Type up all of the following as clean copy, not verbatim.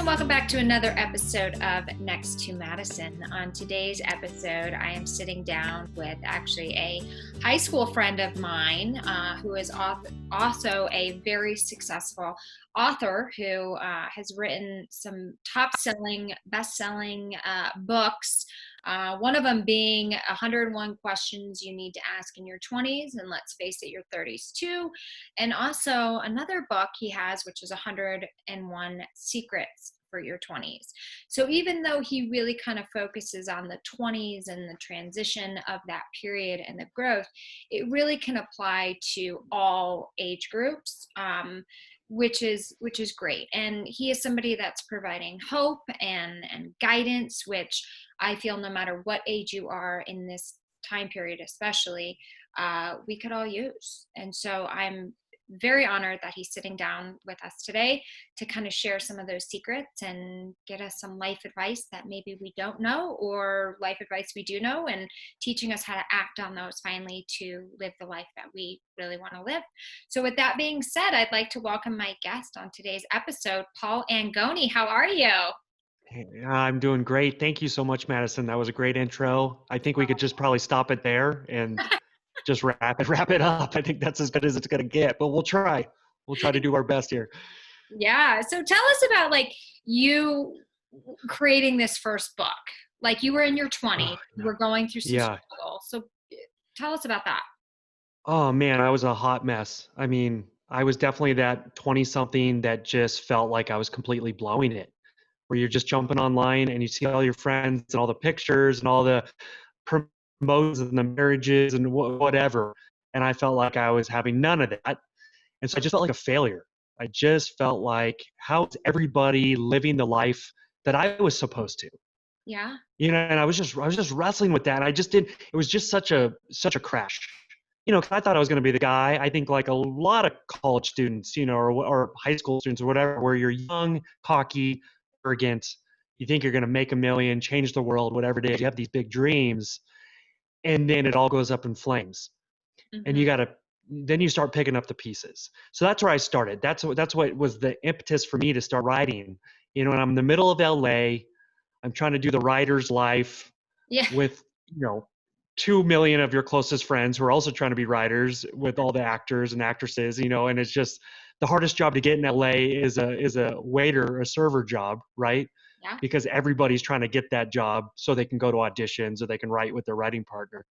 and welcome back to another episode of Next to Madison. On today's episode, I am sitting down with actually a high school friend of mine who is also a very successful author who has written some top-selling, best-selling books. One of them being 101 Questions You Need to Ask in Your 20s, and let's face it, your 30s too. And also another book he has, which is 101 Secrets for Your 20s. So even though he really kind of focuses on the 20s and the transition of that period and the growth, it really can apply to all age groups. Which is great. And he is somebody that's providing hope and guidance, which I feel no matter what age you are in this time period, especially, we could all use. And so I'm very honored that he's sitting down with us today to kind of share some of those secrets and get us some life advice that maybe we don't know, or life advice we do know, and teaching us how to act on those finally to live the life that we really want to live. So with that being said, I'd like to welcome my guest on today's episode, Paul Angone. How are you? Hey, I'm doing great. Thank you so much, Madison. That was a great intro. I think we could just probably stop it there and just wrap it up. I think that's as good as it's going to get, but we'll try. We'll try to do our best here. Yeah. So tell us about like you creating this first book. Like you were in your 20s, you were going through some struggle. So tell us about that. Oh man, I was a hot mess. I mean, I was definitely that 20 something that just felt like I was completely blowing it, where you're just jumping online and you see all your friends and all the pictures and all the promotions and the marriages and whatever. And I felt like I was having none of that. And so I just felt like a failure. I just felt like, how is everybody living the life that I was supposed to? Yeah. And I was just wrestling with that. And I just didn't, it was just such a crash. 'Cause I thought I was going to be the guy. I think like a lot of college students, or high school students or whatever, where you're young, cocky, arrogant, you think you're going to make a million, change the world, whatever it is. You have these big dreams, and then it all goes up in flames. And then you start picking up the pieces. So that's where I started. That's what was the impetus for me to start writing. And I'm in the middle of LA. I'm trying to do the writer's life with, 2 million of your closest friends who are also trying to be writers, with all the actors and actresses, and it's just the hardest job to get in LA is a waiter, a server job, right? Yeah. Because everybody's trying to get that job so they can go to auditions or they can write with their writing partner.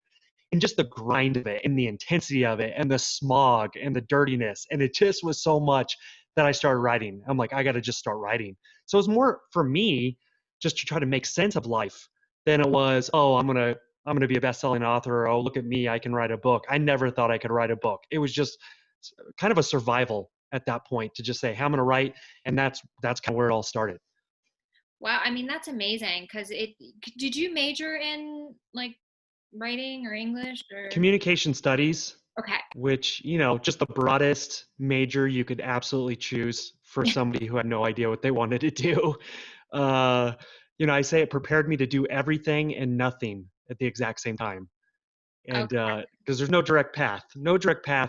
And just the grind of it and the intensity of it and the smog and the dirtiness. And it just was so much that I started writing. I'm like, I got to just start writing. So it was more for me just to try to make sense of life than it was, oh, I'm going to be a best-selling author. Or, oh, look at me, I can write a book. I never thought I could write a book. It was just kind of a survival at that point to just say, hey, I'm going to write. And that's kind of where it all started. Wow. I mean, that's amazing. Did you major in like writing or English or communication studies? Okay. Which, just the broadest major you could absolutely choose for somebody who had no idea what they wanted to do. I say it prepared me to do everything and nothing at the exact same time. And because there's no direct path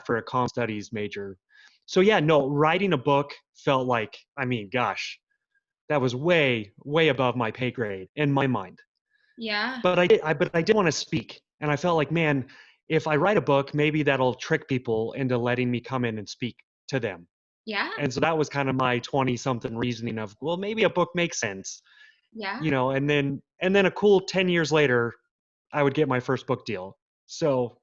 for a comm studies major. So yeah, no, writing a book felt like, I mean, gosh, that was way, way above my pay grade in my mind. Yeah. But I did want to speak. And I felt like, man, if I write a book, maybe that'll trick people into letting me come in and speak to them. Yeah. And so that was kind of my 20-something reasoning of, well, maybe a book makes sense. Yeah. And then a cool 10 years later, I would get my first book deal. So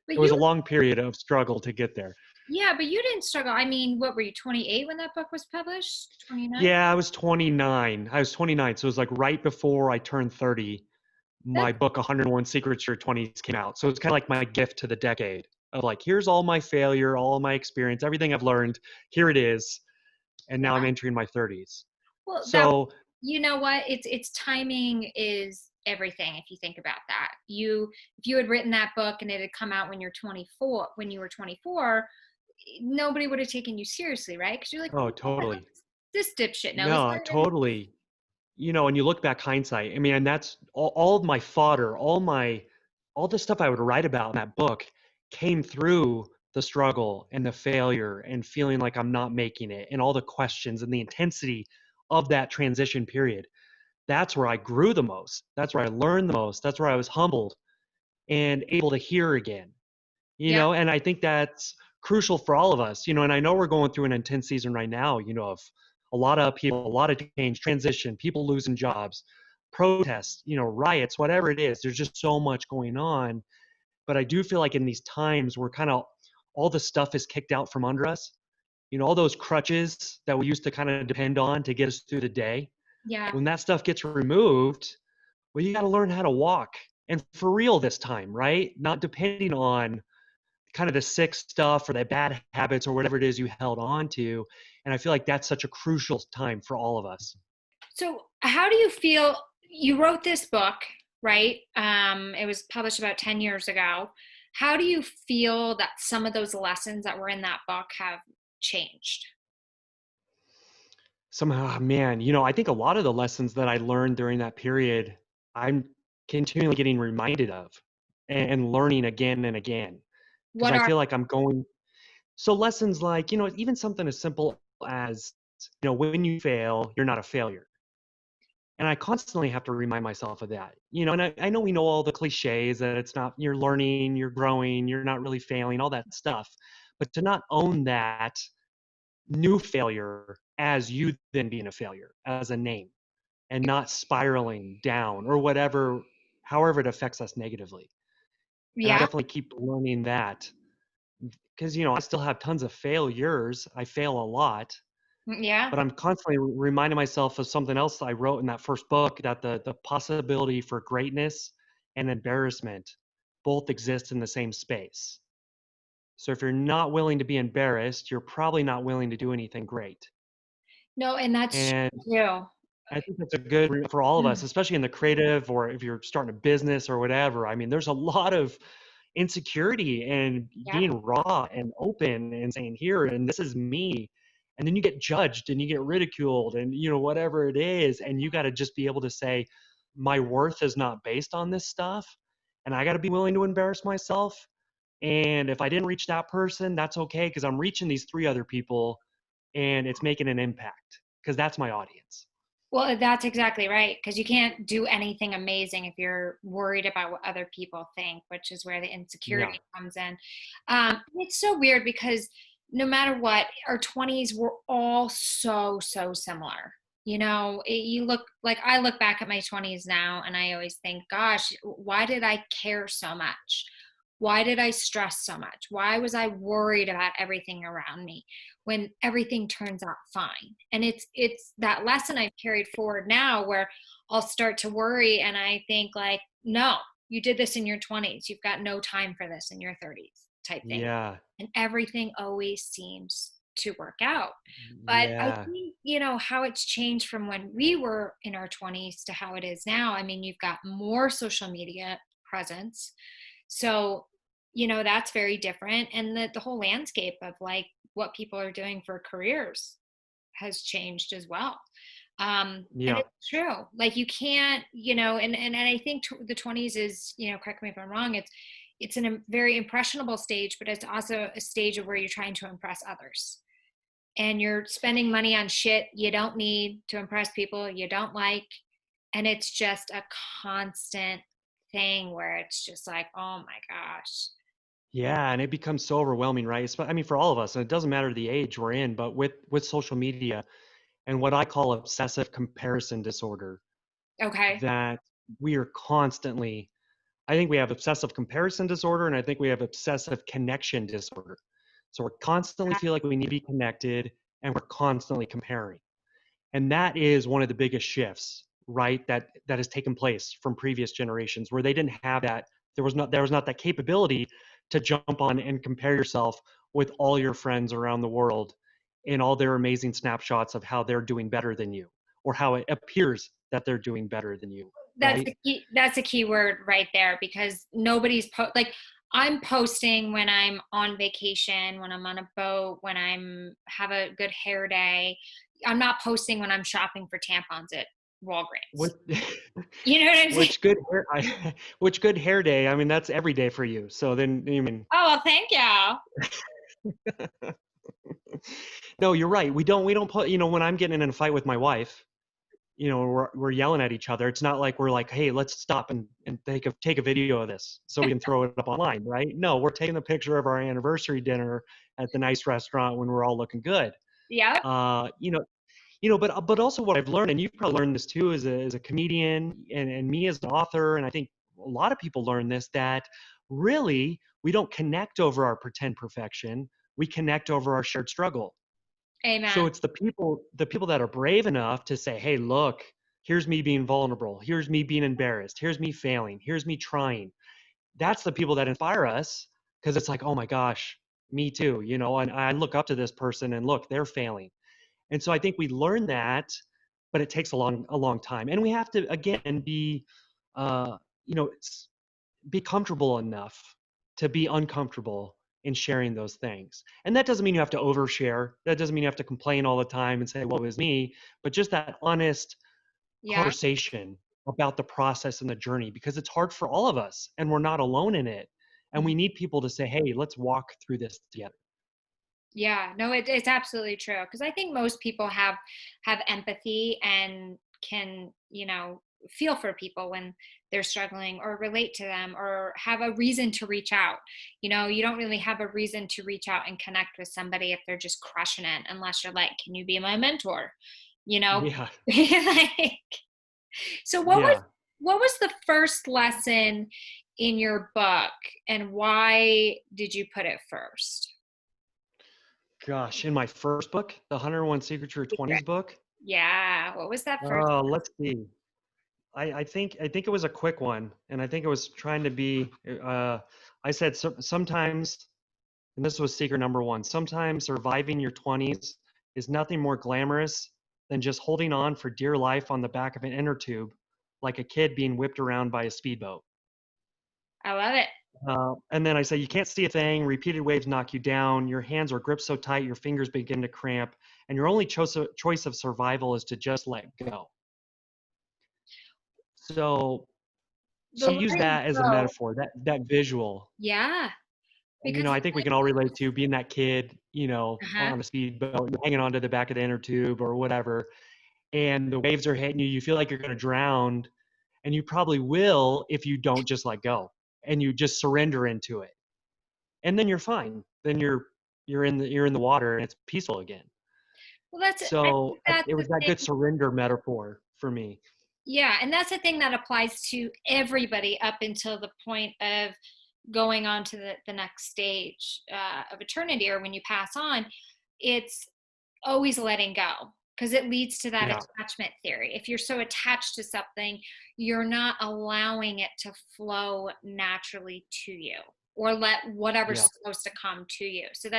it was a long period of struggle to get there. Yeah, but you didn't struggle. I mean, what were you, 28 when that book was published? 29? Yeah, I was 29. So it was like right before I turned 30. My book 101 Secrets For Your 20s came out. So it's kind of like my gift to the decade of like, here's all my failure, all my experience, everything I've learned. Here it is. And now I'm entering my 30s. Well, so you know what? It's timing is everything. If you think about that, if you had written that book and it had come out when you were 24, nobody would have taken you seriously, right? Because you're like, oh, totally. This dipshit knows. No, totally. And you look back hindsight, I mean, and that's all of my fodder, all the stuff I would write about in that book came through the struggle and the failure and feeling like I'm not making it and all the questions and the intensity of that transition period. That's where I grew the most. That's where I learned the most. That's where I was humbled and able to hear again. Yeah. And I think that's crucial for all of us, and I know we're going through an intense season right now, of a lot of people, a lot of change, transition, people losing jobs, protests, riots, whatever it is. There's just so much going on. But I do feel like in these times where kind of all the stuff is kicked out from under us, all those crutches that we used to kind of depend on to get us through the day, Yeah. when that stuff gets removed, well, you got to learn how to walk, and for real this time, right? Not depending on kind of the sick stuff or the bad habits or whatever it is you held on to. And I feel like that's such a crucial time for all of us. So, how do you feel? You wrote this book, right? It was published about 10 years ago. How do you feel that some of those lessons that were in that book have changed? Somehow, man, I think a lot of the lessons that I learned during that period, I'm continually getting reminded of and learning again and again, because What I are, feel like I'm going. So lessons like, even something as simple as, when you fail, you're not a failure. And I constantly have to remind myself of that. And I know we know all the cliches that it's not, you're learning, you're growing, you're not really failing, all that stuff. But to not own that new failure as you then being a failure, as a name, and not spiraling down or whatever, however it affects us negatively. And I yeah, definitely keep learning that because, I still have tons of failures. I fail a lot, yeah. but I'm constantly reminding myself of something else I wrote in that first book, that the possibility for greatness and embarrassment both exist in the same space. So if you're not willing to be embarrassed, you're probably not willing to do anything great. No, and that's And true. I think that's a good for all of us, especially in the creative or if you're starting a business or whatever. I mean, there's a lot of insecurity and Yeah. being raw and open and saying, here, and this is me. And then you get judged and you get ridiculed and, whatever it is. And you got to just be able to say, my worth is not based on this stuff. And I got to be willing to embarrass myself. And if I didn't reach that person, that's okay, because I'm reaching these three other people and it's making an impact, because that's my audience. Well, that's exactly right. Because you can't do anything amazing if you're worried about what other people think, which is where the Yeah. insecurity comes in. It's so weird because no matter what, our 20s were all so, so similar. You look like I look back at my 20s now and I always think, gosh, why did I care so much? Why did I stress so much? Why was I worried about everything around me when everything turns out fine? And it's that lesson I've carried forward now where I'll start to worry and I think like, no, you did this in your 20s. You've got no time for this in your 30s type thing. Yeah. And everything always seems to work out. But I Yeah. think, how it's changed from when we were in our 20s to how it is now. I mean, you've got more social media presence. So, that's very different. And the whole landscape of like what people are doing for careers has changed as well. And Yeah. it's true. Like you can't, and I think the 20s is, correct me if I'm wrong, it's in a very impressionable stage, but it's also a stage of where you're trying to impress others. And you're spending money on shit you don't need to impress people you don't like. And it's just a constant thing where it's just like, oh my gosh. Yeah, and it becomes so overwhelming, right? I mean, for all of us, and it doesn't matter the age we're in, but with social media and what I call obsessive comparison disorder, Okay. that we are constantly, I think we have obsessive comparison disorder, and I think we have obsessive connection disorder. So we're constantly feel like we need to be connected, and we're constantly comparing. And that is one of the biggest shifts, right, that has taken place from previous generations, where they didn't have that. There was not that capability to jump on and compare yourself with all your friends around the world in all their amazing snapshots of how they're doing better than you, or how it appears that they're doing better than you, right? That's a key word right there because nobody's like I'm posting when I'm on vacation, when I'm on a boat, when I'm have a good hair day. I'm not posting when I'm shopping for tampons at Walgreens. What You know what I'm saying? which good hair day. I mean, that's every day for you. So then, I mean, Oh, well, thank you. no, you're right. We don't put, when I'm getting in a fight with my wife, we're yelling at each other. It's not like we're like, hey, let's stop and take a video of this so we can throw it up online, right? No, we're taking a picture of our anniversary dinner at the nice restaurant when we're all looking good. Yep. Uh, you know, but also what I've learned, and you've probably learned this too, as a comedian and me as an author, and I think a lot of people learn this, that really we don't connect over our pretend perfection. We connect over our shared struggle. So Amen. it's the people that are brave enough to say, hey, look, here's me being vulnerable. Here's me being embarrassed. Here's me failing. Here's me trying. That's the people that inspire us, because it's like, oh my gosh, me too, and I look up to this person and look, they're failing. And so I think we learn that, but it takes a long time. And we have to, again, uh, you know, be comfortable enough to be uncomfortable in sharing those things. And that doesn't mean you have to overshare. That doesn't mean you have to complain all the time and say, well, it was me, but just that honest Yeah. conversation about the process and the journey, because it's hard for all of us and we're not alone in it. And we need people to say, hey, let's walk through this together. Yeah, no, it's absolutely true, because I think most people have empathy and can, feel for people when they're struggling, or relate to them, or have a reason to reach out. You don't really have a reason to reach out and connect with somebody if they're just crushing it, unless you're like, "Can you be my mentor?" You know? Yeah. Like, so Yeah. what was the first lesson in your book, and why did you put it first? Gosh, in my first book, the 101 Secrets For Your Secret. 20s book, Yeah, what was that first? let's see. I think it was a quick one, and I think it was trying to be. I said sometimes, and this was secret number one. Sometimes surviving your 20s is nothing more glamorous than just holding on for dear life on the back of an inner tube, like a kid being whipped around by a speedboat. I love it. And then I said, you can't see a thing. Repeated waves knock you down. Your hands are gripped so tight, your fingers begin to cramp, and your only choice of survival is to just let go. So The So use letting that as a go. metaphor, that visual. Yeah, And, because I think we can all relate to being that kid, uh-huh. on a speedboat, you're hanging onto the back of the inner tube or whatever, and the waves are hitting you. You feel like you're going to drown, and you probably will if you don't just let go and you just surrender into it. And then you're fine. Then you're in the water and it's peaceful again. Well, I So think that's it the was that good thing. surrender metaphor for me. Yeah, and that's the thing that applies to everybody up until the point of going on to the next stage of eternity, or when you pass on. It's always letting go, because it leads to that Yeah. attachment theory. If you're so attached to something, you're not allowing it to flow naturally to you, or let whatever's Yeah. supposed to come to you. So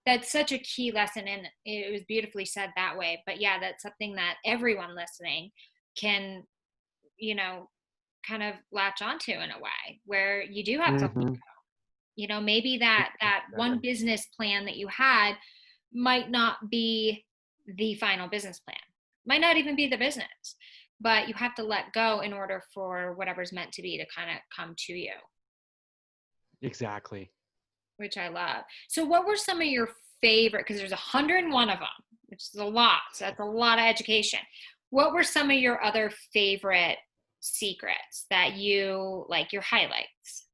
that's such a key lesson, and it was beautifully said that way. But yeah, that's something that everyone listening can, you know kind of latch onto, in a way where you do have to, Mhm. maybe that one Exactly. business plan that you had might not be the final business plan, might not even be the business, but you have to let go in order for whatever's meant to be to kind of come to you, Exactly. which I love. So what were some of your favorite, because there's 101 of them, which is a lot, so that's a lot of education. What were some of your other favorite secrets that you like, your highlights?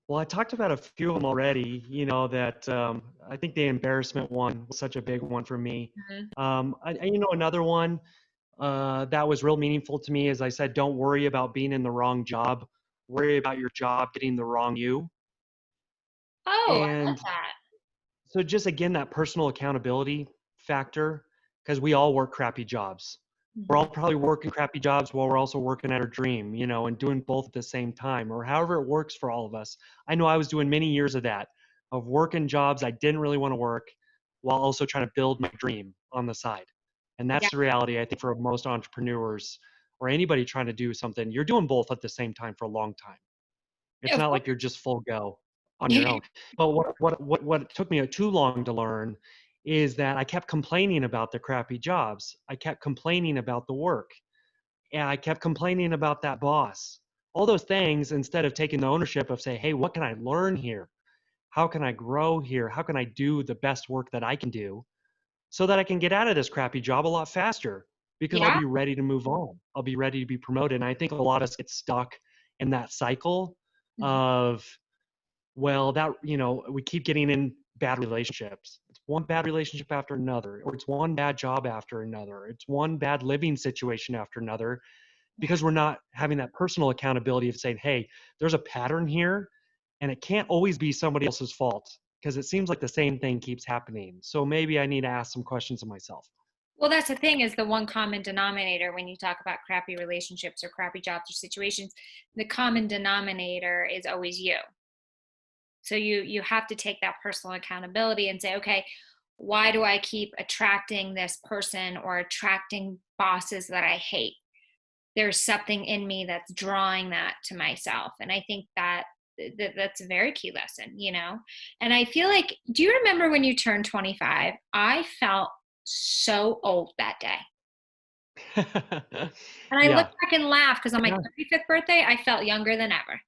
Well, I talked about a few of them already, that I think the embarrassment one was such a big one for me. Mhm. Another one that was real meaningful to me is I said, don't worry about being in the wrong job, worry about your job getting the wrong you. Oh, I love And that. so just again, that personal accountability factor, because we all work crappy jobs. We're all Mhm. probably working crappy jobs while we're also working at our dream, and doing both at the same time, or however it works for all of us. I know I was doing many years of that, of working jobs I didn't really want to work while also trying to build my dream on the side. And Yeah. that's the reality, I think, for most entrepreneurs or anybody trying to do something. You're doing both at the same time for a long time. It's Of not course. like you're just full go on your own. But what took me too long to learn is that I kept complaining about the crappy jobs. I kept complaining about the work. And I kept complaining about that boss. All those things, instead of taking the ownership of say, hey, what can I learn here? How can I grow here? How can I do the best work that I can do so that I can get out of this crappy job a lot faster because I'll Yeah. be ready to move on. I'll be ready to be promoted. And I think a lot of us get stuck in that cycle Mhm. of, well, that, we keep getting in bad relationships. It's one bad relationship after another, or it's one bad job after another. It's one bad living situation after another, because we're not having that personal accountability of saying, hey, there's a pattern here, and it can't always be somebody else's fault, because it seems like the same thing keeps happening. So maybe I need to ask some questions of myself. Well, that's the thing, is the one common denominator when you talk about crappy relationships or crappy jobs or situations, the common denominator is always you. So you have to take that personal accountability and say, okay, why do I keep attracting this person or attracting bosses that I hate? There's something in me that's drawing that to myself. And I think that's a very key lesson, And I feel like, do you remember when you turned 25? I felt so old that day. And I look Yeah. back and laugh because on my Yeah. 35th birthday, I felt younger than ever.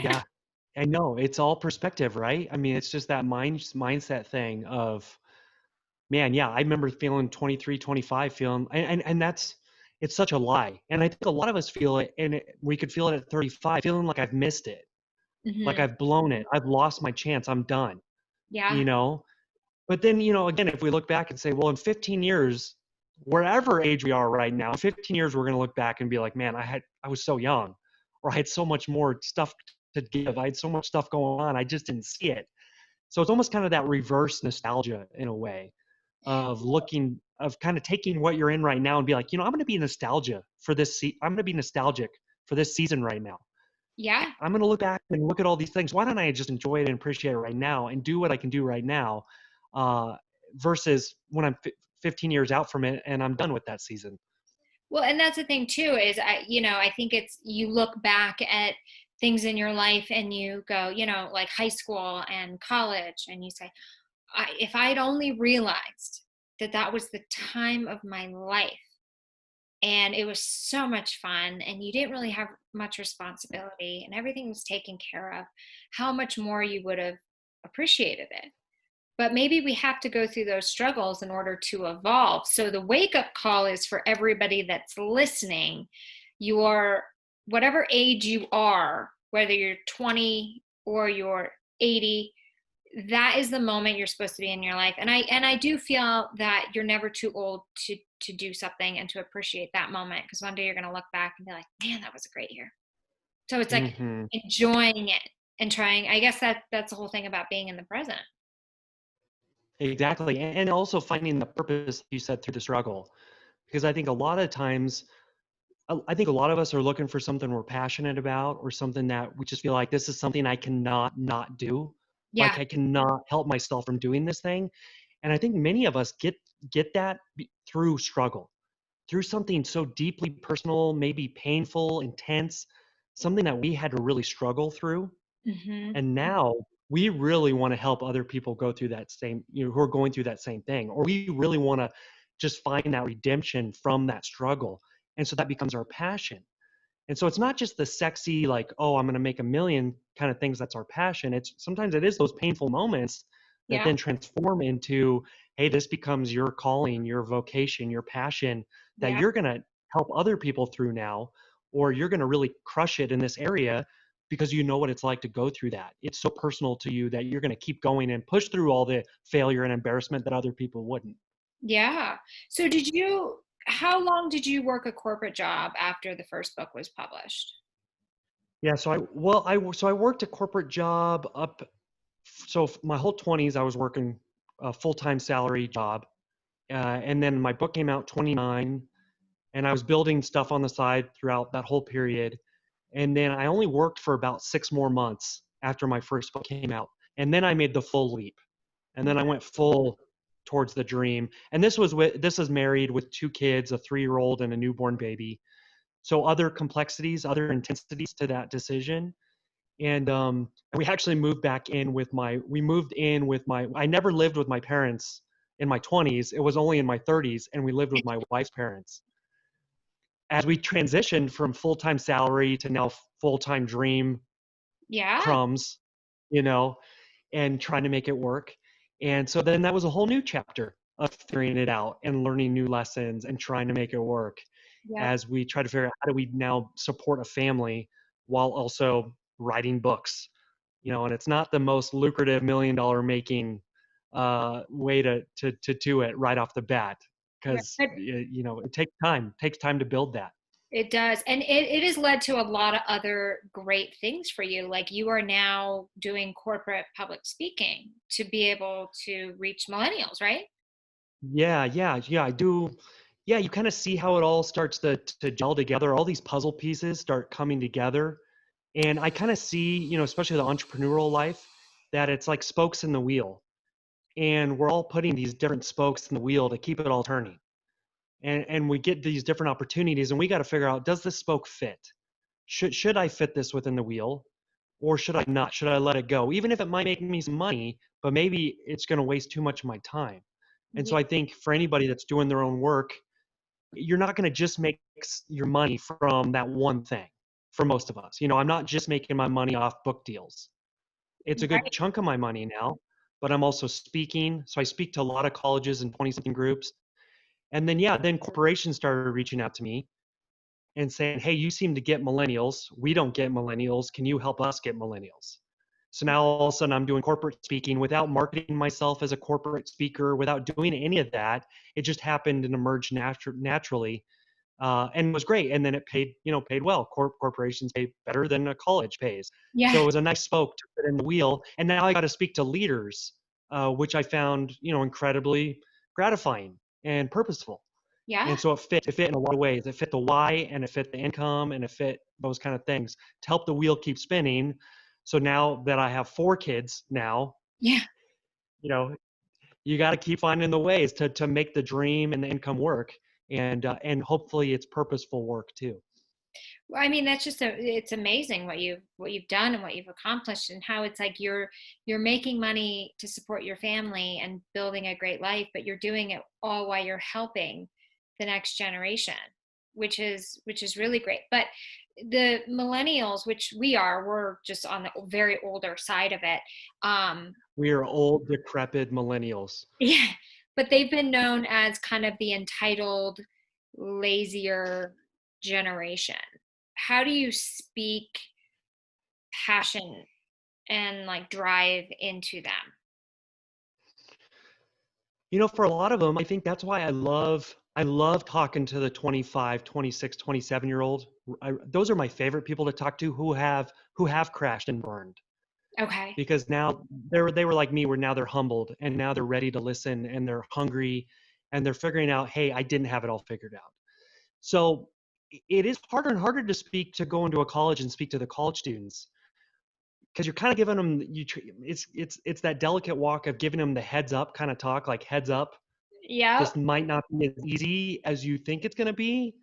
Yeah. I know, it's all perspective, right? I mean, it's just that mindset thing of, man, yeah, I remember feeling 23, 25, feeling, and that's, it's such a lie. And I think a lot of us feel it, and we could feel it at 35, feeling like I've missed it, like Hmm. I've blown it, I've lost my chance, I'm done, you Yeah. know? But then, again, if we look back and say, well, in 15 years, wherever age we are right now, in 15 years, we're going to look back and be like, man, I was so young, or I had so much more stuff to give. I had so much stuff going on. I just didn't see it. So it's almost kind of that reverse nostalgia in a way of looking, of kind of taking what you're in right now and be like, I'm going to be nostalgia for this. I'm going to be nostalgic for this season right now. Yeah. I'm going to look back and look at all these things. Why don't I just enjoy it and appreciate it right now and do what I can do right now, uh, versus when I'm 15 years out from it and I'm done with that season. Well, and that's the thing too, is I think it's, you look back at things in your life and you go, like high school and college, and you say, if I'd only realized that that was the time of my life and it was so much fun and you didn't really have much responsibility and everything was taken care of, how much more you would have appreciated it. But maybe we have to go through those struggles in order to evolve. So the wake up call is for everybody that's listening. Your whatever age you are, whether you're 20 or you're 80, that is the moment you're supposed to be in your life. And I do feel that you're never too old to do something and to appreciate that moment, because one day you're going to look back and be like, man, that was a great year. So it's like Hmm. enjoying it and trying. I guess that's the whole thing about being in the present. Exactly. And also finding the purpose you said through the struggle, because I think a lot of times, I think a lot of us are looking for something we're passionate about, or something that we just feel like this is something I cannot not do. Yeah. Like I cannot help myself from doing this thing. And I think many of us get that through struggle, through something so deeply personal, maybe painful, intense, something that we had to really struggle through. Hmm. And now we really want to help other people go through that same, who are going through that same thing, or we really want to just find that redemption from that struggle. And so that becomes our passion. And so it's not just the sexy, like, oh, I'm going to make a million kind of things that's our passion. It's sometimes it is those painful moments that Yeah. then transform into, hey, this becomes your calling, your vocation, your passion that Yeah. you're going to help other people through now, or you're going to really crush it in this area because you know what it's like to go through that. It's so personal to you that you're going to keep going and push through all the failure and embarrassment that other people wouldn't. Yeah. So how long did you work a corporate job after the first book was published? Yeah, so I worked a corporate job up. So my whole 20s, I was working a full-time salary job. And then my book came out 29, and I was building stuff on the side throughout that whole period. And then I only worked for about 6 more months after my first book came out. And then I made the full leap. And then I went full towards the dream. And this is married with 2 kids, a 3-year-old and a newborn baby. So other complexities, other intensities to that decision. And we actually moved in with my, I never lived with my parents in my 20s. It was only in my 30s, and we lived with my wife's parents. As we transitioned from full-time salary to now full-time dream Yeah. crumbs, you know, and trying to make it work. And so then that was a whole new chapter of figuring it out and learning new lessons and trying to make it work Yep. as we try to figure out how do we now support a family while also writing books. And it's not the most lucrative $1 million making way to do it right off the bat, Right. because it takes time to build that. It does. And it has led to a lot of other great things for you. Like you are now doing corporate public speaking to be able to reach millennials, right? Yeah, I do. Yeah, you kind of see how it all starts to gel together. All these puzzle pieces start coming together. And I kind of see, especially the entrepreneurial life, that it's like spokes in the wheel. And we're all putting these different spokes in the wheel to keep it all turning. And we get these different opportunities, and we got to figure out, does this spoke fit? Should I fit this within the wheel, or should I not? Should I let it go? Even if it might make me some money, but maybe it's going to waste too much of my time. And Yeah. so I think for anybody that's doing their own work, you're not going to just make your money from that one thing. For most of us, I'm not just making my money off book deals. It's a good Right. chunk of my money now, but I'm also speaking. So I speak to a lot of colleges and 20 something groups. And then, yeah, then corporations started reaching out to me and saying, hey, you seem to get millennials. We don't get millennials. Can you help us get millennials? So now all of a sudden I'm doing corporate speaking without marketing myself as a corporate speaker, without doing any of that. It just happened and emerged naturally, and was great. And then it paid well. Corporations pay better than a college pays. Yeah. So it was a nice spoke to put in the wheel. And now I got to speak to leaders, which I found, incredibly gratifying and purposeful. And Yeah. so it fit in a lot of ways. It fit the why, and it fit the income, and it fit those kind of things to help the wheel keep spinning. So now that I have 4 kids now, Yeah. you know, you got to keep finding the ways to make the dream and the income work, and hopefully it's purposeful work too. Well, I mean, that's just it's amazing what you've done and what you've accomplished and how it's like you're making money to support your family and building a great life, but you're doing it all while you're helping the next generation, which is really great. But the millennials, which we're just on the very older side of it. We are old, decrepit millennials. Yeah, but they've been known as kind of the entitled, lazier generation. How do you speak passion and like drive into them? For a lot of them, I think that's why I love talking to the 25, 26, 27-year-old. Those are my favorite people to talk to who have crashed and burned, Okay. because now they were like me, where now they're humbled and now they're ready to listen and they're hungry and they're figuring out, hey, I didn't have it all figured out. So it is harder and harder to go into a college and speak to the college students, because you're kind of giving them it's that delicate walk of giving them the heads up kind of talk, like, heads up, Yep. this might not be as easy as you think it's going to be,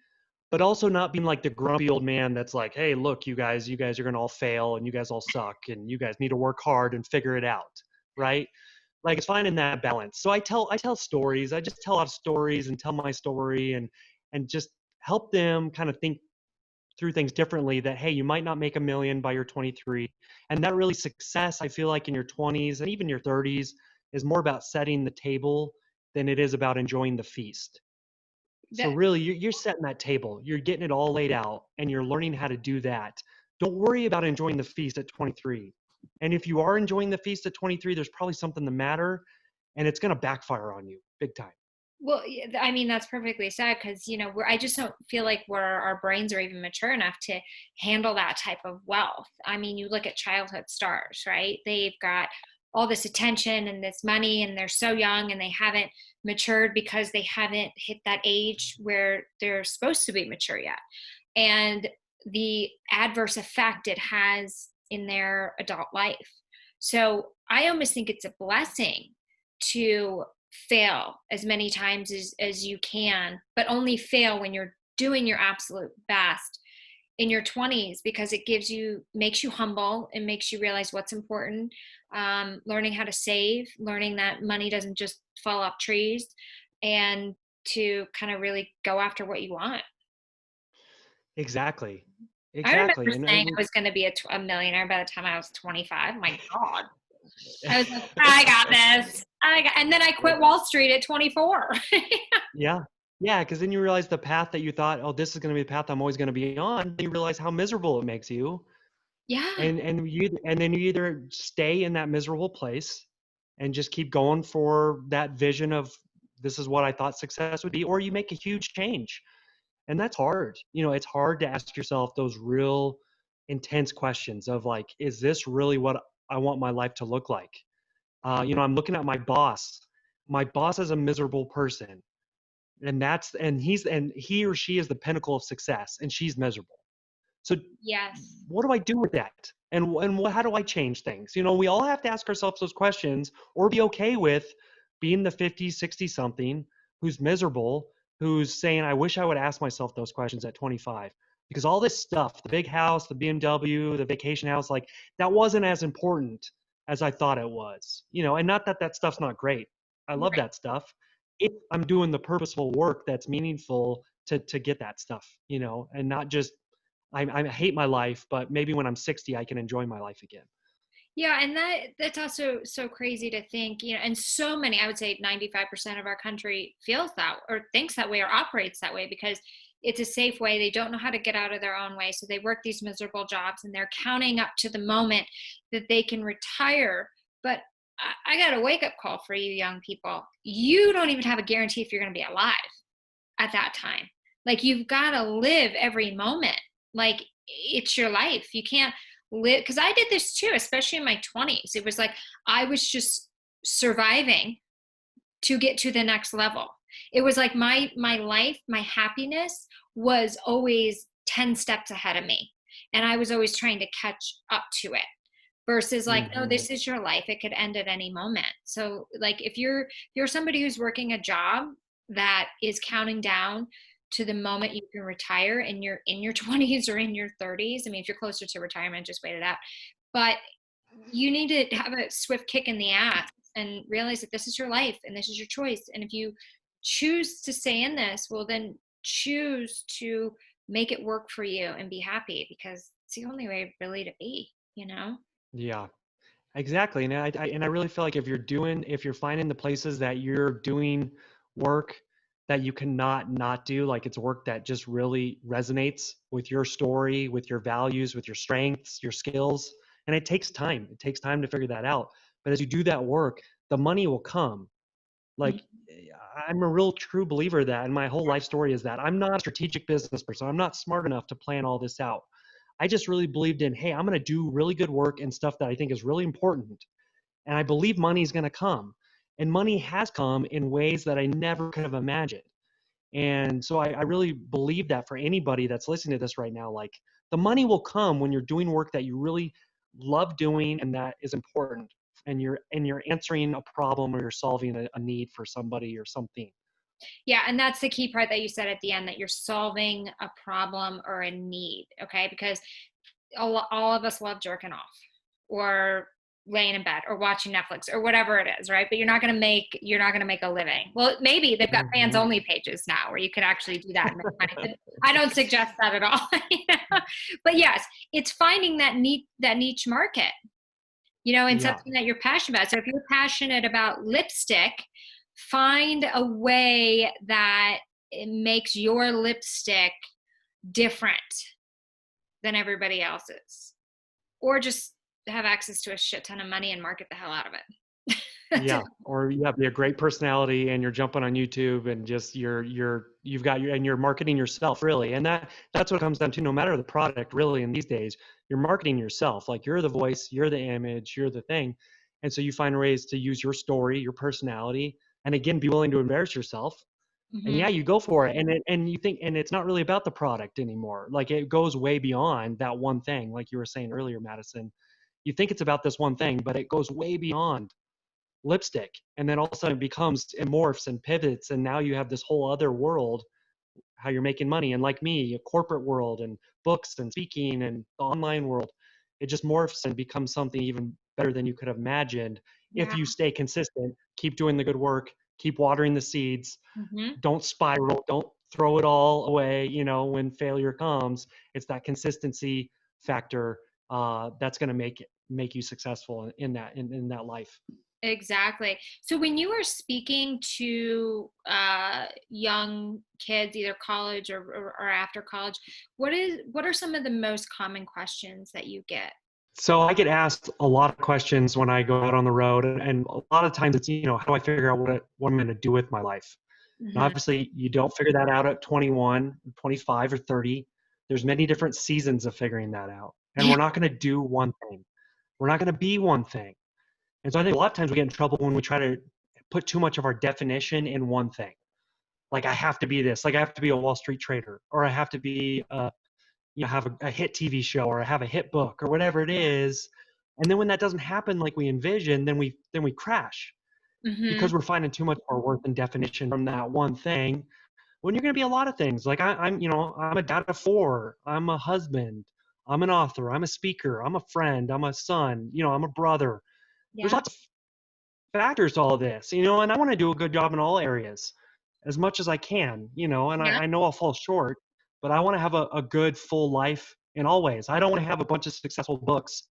but also not being like the grumpy old man that's like, hey, look, you guys are going to all fail and you guys all suck and you guys need to work hard and figure it out, right? Like, it's finding that balance. So I tell stories. I just tell a lot of stories and tell my story, and just help them kind of think through things differently, that, hey, you might not make a million by your 23, and that really success, I feel like, in your 20s and even your 30s is more about setting the table than it is about enjoying the feast. So That really, you're setting that table, you're getting it all laid out, and you're learning how to do that. Don't worry about enjoying the feast at 23. And if you are enjoying the feast at 23, there's probably something the matter, and it's going to backfire on you big time. well, I mean, that's perfectly sad because I just don't feel like our brains are even mature enough to handle that type of wealth. I mean, you look at childhood stars, right? They've got all this attention and this money, and they're so young, and they haven't matured because they haven't hit that age where they're supposed to be mature yet. And the adverse effect it has in their adult life. So I almost think it's a blessing to fail as many times as you can, but only fail when you're doing your absolute best in your 20s, because it makes you humble and makes you realize what's important. Learning how to save, learning that money doesn't just fall off trees, and to kind of really go after what you want. Exactly. I remember Exactly. And saying I was going to be a millionaire by the time I was 25. My God. I was like, I got this. And then I quit Wall Street at 24. Yeah. Yeah, because then you realize the path that you thought, oh, this is going to be the path I'm always going to be on. You realize how miserable it makes you, Yeah. and then you either stay in that miserable place and just keep going for that vision of this is what I thought success would be, or you make a huge change, and that's hard. It's hard to ask yourself those real intense questions of like, is this really what I want my life to look like? I'm looking at my boss. My boss is a miserable person, and he or she is the pinnacle of success, and she's miserable. So Yes. what do I do with that? And how do I change things? We all have to ask ourselves those questions, or be okay with being the 50, 60 something who's miserable, who's saying, I wish I would ask myself those questions at 25. Because all this stuff, the big house, the BMW, the vacation house, like that wasn't as important as I thought it was. And not that that stuff's not great. I love Right. that stuff. If I'm doing the purposeful work that's meaningful to get that stuff, and not just I hate my life, but maybe when I'm 60, I can enjoy my life again. Yeah, and that's also so crazy to think, and so many, I would say 95% of our country feels that or thinks that way or operates that way because it's a safe way. They don't know how to get out of their own way. So they work these miserable jobs and they're counting up to the moment that they can retire. But I got a wake up call for you young people. You don't even have a guarantee if you're going to be alive at that time. Like you've got to live every moment. Like it's your life. You can't live because I did this too, especially in my 20s. It was like I was just surviving to get to the next level. It was like my life, my happiness was always 10 steps ahead of me. And I was always trying to catch up to it versus like, no, Hmm. this is your life. It could end at any moment. So like if you're somebody who's working a job that is counting down to the moment you can retire and you're in your 20s or in your 30s. I mean, if you're closer to retirement, just wait it out. But you need to have a swift kick in the ass and realize that this is your life and this is your choice. And if you choose to stay in this, well, then choose to make it work for you and be happy because it's the only way really to be. Yeah, exactly. And I really feel like if you're finding the places that you're doing work that you cannot not do, like it's work that just really resonates with your story, with your values, with your strengths, your skills, and it takes time. It takes time to figure that out. But as you do that work, the money will come. Like I'm a real true believer that, and my whole life story is that I'm not a strategic business person. I'm not smart enough to plan all this out. I just really believed in, hey, I'm going to do really good work and stuff that I think is really important. And I believe money is going to come. And money has come in ways that I never could have imagined. And so I really believe that for anybody that's listening to this right now, like the money will come when you're doing work that you really love doing and that is important. And you're answering a problem or you're solving a need for somebody or something. Yeah, and that's the key part that you said at the end that you're solving a problem or a need, okay? Because all of us love jerking off or laying in bed or watching Netflix or whatever it is, right? But you're not gonna make a living. Well, maybe they've got fans Mhm. only pages now where you can actually do that and make money. But I don't suggest that at all. But yes, it's finding that niche market, and Yeah. something that you're passionate about. So if you're passionate about lipstick, find a way that it makes your lipstick different than everybody else's. Or just have access to a shit ton of money and market the hell out of it. Yeah, or you have be a great personality and you're jumping on YouTube and just you've got your and you're marketing yourself really. And that's what it comes down to no matter the product really in these days, you're marketing yourself. Like you're the voice, you're the image, you're the thing. And so you find ways to use your story, your personality, and again be willing to embarrass yourself. And Mhm. yeah, you go for it. And you think and it's not really about the product anymore. Like it goes way beyond that one thing like you were saying earlier, Madison. You think it's about this one thing, but it goes way beyond lipstick, and then all of a sudden it morphs and pivots, and now you have this whole other world how you're making money. And like me, a corporate world and books and speaking and the online world, it just morphs and becomes something even better than you could have imagined if Yeah. you stay consistent, keep doing the good work, keep watering the seeds, Mhm. don't spiral, don't throw it all away, when failure comes. It's that consistency factor that's going to make it. make you successful in that life. Exactly. So when you are speaking to young kids, either college or after college, what are some of the most common questions that you get? So I get asked a lot of questions when I go out on the road, and a lot of times it's, how do I figure out what I'm going to do with my life? And Hmm. obviously, you don't figure that out at 21, 25, or 30. There's many different seasons of figuring that out. And we're not going to do one thing. We're not going to be one thing. And so I think a lot of times we get in trouble when we try to put too much of our definition in one thing. Like I have to be this, like I have to be a Wall Street trader, or I have to be, have a hit TV show, or have a hit book, or whatever it is. And then when that doesn't happen like we envision, then we crash Hmm. because we're finding too much of our worth and definition from that one thing. When you're going to be a lot of things, like I'm a dad of four, I'm a husband, I'm an author, I'm a speaker, I'm a friend, I'm a son, I'm a brother. There's Yeah. lots of factors to all this, and I want to do a good job in all areas as much as I can, and Yeah. I know I'll fall short, but I want to have a good full life in all ways. I don't want to have a bunch of successful books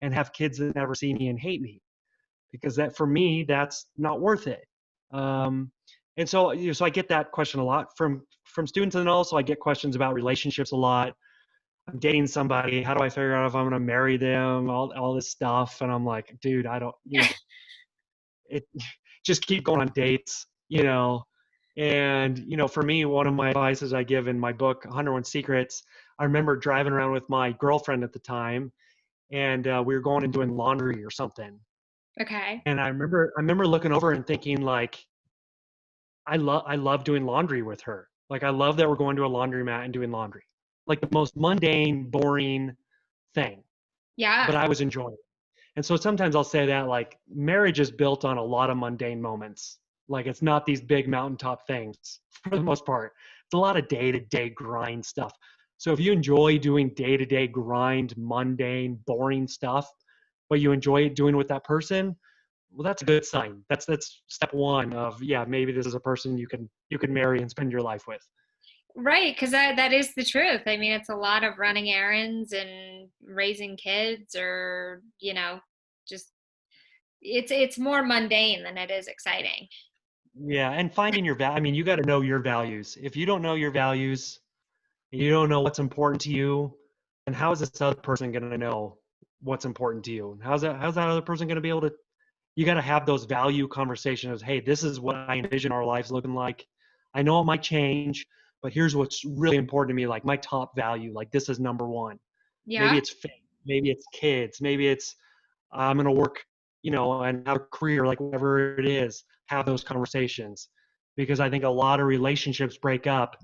and have kids that never see me and hate me, because that, for me, that's not worth it. Um, and so, so I get that question a lot from students, and also I get questions about relationships a lot. I'm dating somebody. How do I figure out if I'm going to marry them? All this stuff, and I'm like, dude, I don't, it just keep going on dates, and for me, one of my advices I give in my book 101 Secrets, I remember driving around with my girlfriend at the time, and we were going and doing laundry or something, Okay. and I remember looking over and thinking, like, I love doing laundry with her. Like, I love that we're going to a laundromat and doing laundry, like the most mundane, boring thing, but Yeah. I was enjoying it. And so sometimes I'll say that, like, marriage is built on a lot of mundane moments. Like, it's not these big mountaintop things for the most part. It's a lot of day-to-day grind stuff. So if you enjoy doing day-to-day grind, mundane, boring stuff, but you enjoy it doing it with that person, well, that's a good sign. That's step one of, yeah, maybe this is a person you can marry and spend your life with. Right, because that is the truth. I mean, it's a lot of running errands and raising kids, or just it's more mundane than it is exciting. Yeah, and finding your I mean, you got to know your values. If you don't know your values, and you don't know what's important to you, and how is this other person going to know what's important to you? And how's that other person going to be able to? You got to have those value conversations. Hey, this is what I envision our lives looking like. I know it might change, but here's what's really important to me. Like my top value. Like this is number one. Maybe Yeah. it's faith. Maybe it's kids. Maybe it's I'm going to work, and have a career, like whatever it is. Have those conversations, because I think a lot of relationships break up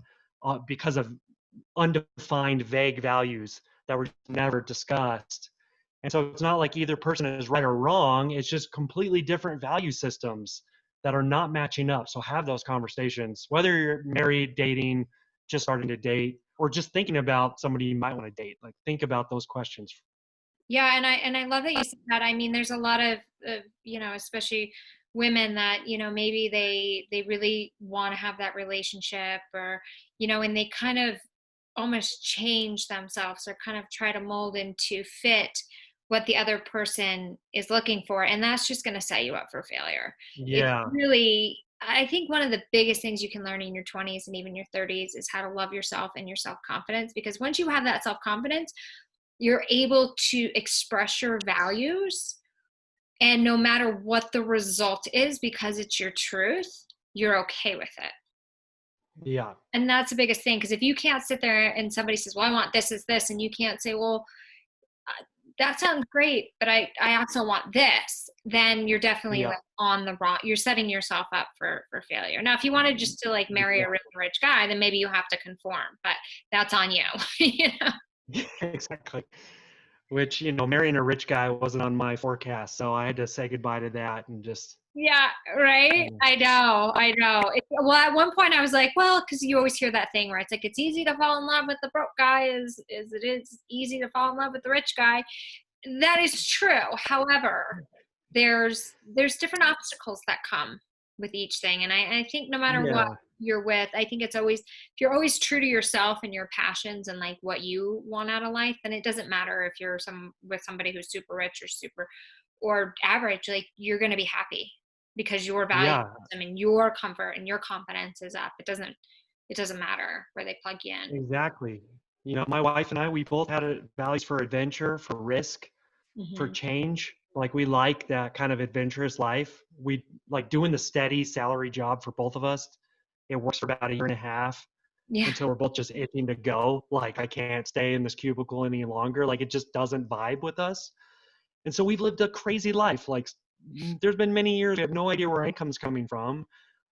because of undefined, vague values that were never discussed. And so it's not like either person is right or wrong. It's just completely different value systems that are not matching up. So have those conversations, whether you're married, dating, just starting to date, or just thinking about somebody you might want to date. Like think about those questions. Yeah, and I love that you said that. I mean, there's a lot of especially women that maybe they really want to have that relationship, or and they kind of almost change themselves, or kind of try to mold into fit what the other person is looking for, and that's just going to set you up for failure. It's Yeah. really, I think, one of the biggest things you can learn in your 20s and even your 30s is how to love yourself and your self-confidence, because once you have that self-confidence, you're able to express your values, and no matter what the result is, because it's your truth, you're okay with it. Yeah. And that's the biggest thing, because if you can't sit there and somebody says, well, I want this is this, and you can't say, well, that sounds great, but I also want this, then you're definitely Yeah. like on the wrong, you're setting yourself up for failure. Now if you wanted just to like marry a Yeah. really rich guy, then maybe you have to conform, but that's on you. Exactly. Which, marrying a rich guy wasn't on my forecast. So I had to say goodbye to that and just, Yeah, right. I know, I know. Well, at one point I was like, well, because you always hear that thing where it's like it's easy to fall in love with the broke guy as it is easy to fall in love with the rich guy. That is true. However, there's different obstacles that come. with each thing. And I think no matter what Yeah. you're with, I think it's always, if you're always true to yourself and your passions and like what you want out of life, then it doesn't matter if you're with somebody who's super rich or super or average, like you're going to be happy because your value Yeah, system and your comfort and your confidence is up. It doesn't matter where they plug you in. exactly. My wife and I, we both had values for adventure, for risk, for Hmm. change. Like we like that kind of adventurous life. We like doing the steady salary job for both of us. It works for about a year and a half Yeah. until we're both just itching to go. Like I can't stay in this cubicle any longer. Like it just doesn't vibe with us. And so we've lived a crazy life. Like there's been many years we have no idea where our income's coming from,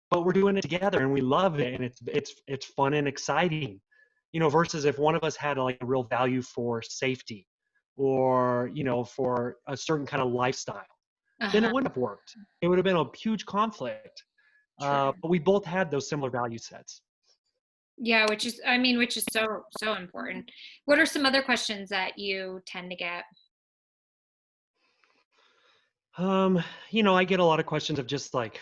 but we're doing it together and we love it and it's fun and exciting. Versus if one of us had like a real value for safety or, for a certain kind of lifestyle, then Uh-huh. it wouldn't have worked. It would have been a huge conflict. True. But we both had those similar value sets. Yeah, which is so so important. What are some other questions that you tend to get? Um, I get a lot of questions of just like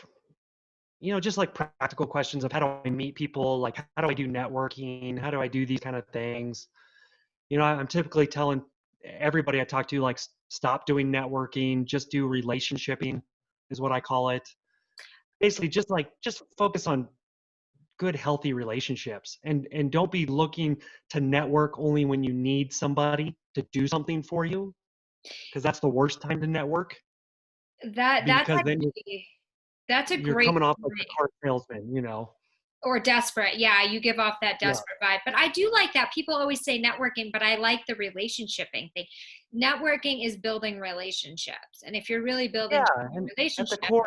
practical questions of how do I meet people? Like, how do I do networking? How do I do these kind of things? I'm typically telling everybody I talk to, like, stop doing networking, just do relationshiping, is what I call it. Basically, just focus on good, healthy relationships, and don't be looking to network only when you need somebody to do something for you, because that's the worst time to network. That's Because then actually that's a you're great coming off like the point. car salesman. Or desperate. Yeah, you give off that Yeah. desperate vibe. But I do like that. People always say networking, but I like the relationshiping thing. Networking is building relationships. And if you're really Yeah, building and at the relationships, core,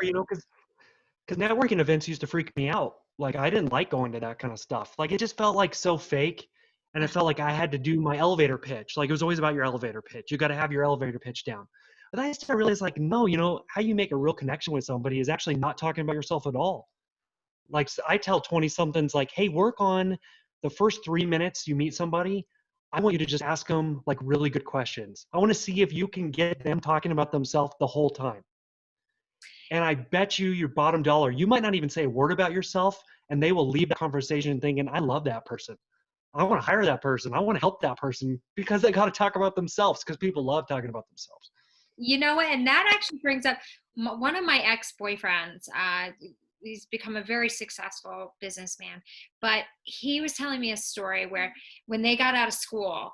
because networking events used to freak me out. Like I didn't like going to that kind of stuff. Like it just felt like so fake, and it felt like I had to do my elevator pitch. Like it was always about your elevator pitch. You got to have your elevator pitch down. But then I started realizing, like, no, how you make a real connection with somebody is actually not talking about yourself at all. Like I tell 20 somethings, like, hey, work on the first 3 minutes you meet somebody. I want you to just ask them like really good questions. I want to see if you can get them talking about themselves the whole time. And I bet you your bottom dollar, you might not even say a word about yourself, and they will leave the conversation thinking, I love that person. I want to hire that person. I want to help that person because they got to talk about themselves because people love talking about themselves. you know what? And that actually brings up one of my ex-boyfriends. He's become a very successful businessman, but he was telling me a story where when they got out of school,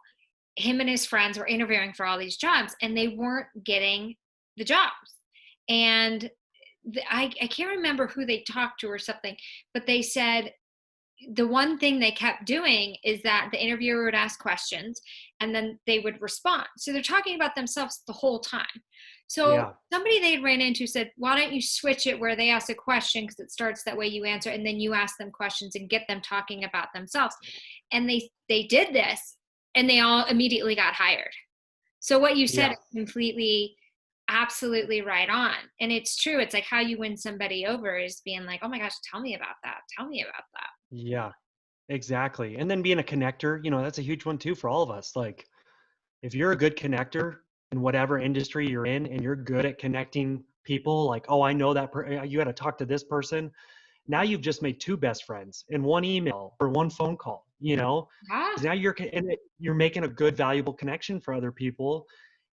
him and his friends were interviewing for all these jobs and they weren't getting the jobs. And I can't remember who they talked to or something, but they said the one thing they kept doing is that the interviewer would ask questions and then they would respond. So they're talking about themselves the whole time. So Yeah. somebody they ran into said, why don't you switch it where they ask a question because it starts that way you answer and then you ask them questions and get them talking about themselves. And they did this and they all immediately got hired. So what you said Yeah. is completely, absolutely right on. And it's true. It's like how you win somebody over is being like, oh my gosh, tell me about that. Tell me about that. Yeah. Exactly. And then being a connector, that's a huge one too for all of us. Like if you're a good connector in whatever industry you're in and you're good at connecting people, like, oh, I know that you got to talk to this person. Now you've just made two best friends in one email or one phone call, 'cause Ah, now you're making a good, valuable connection for other people.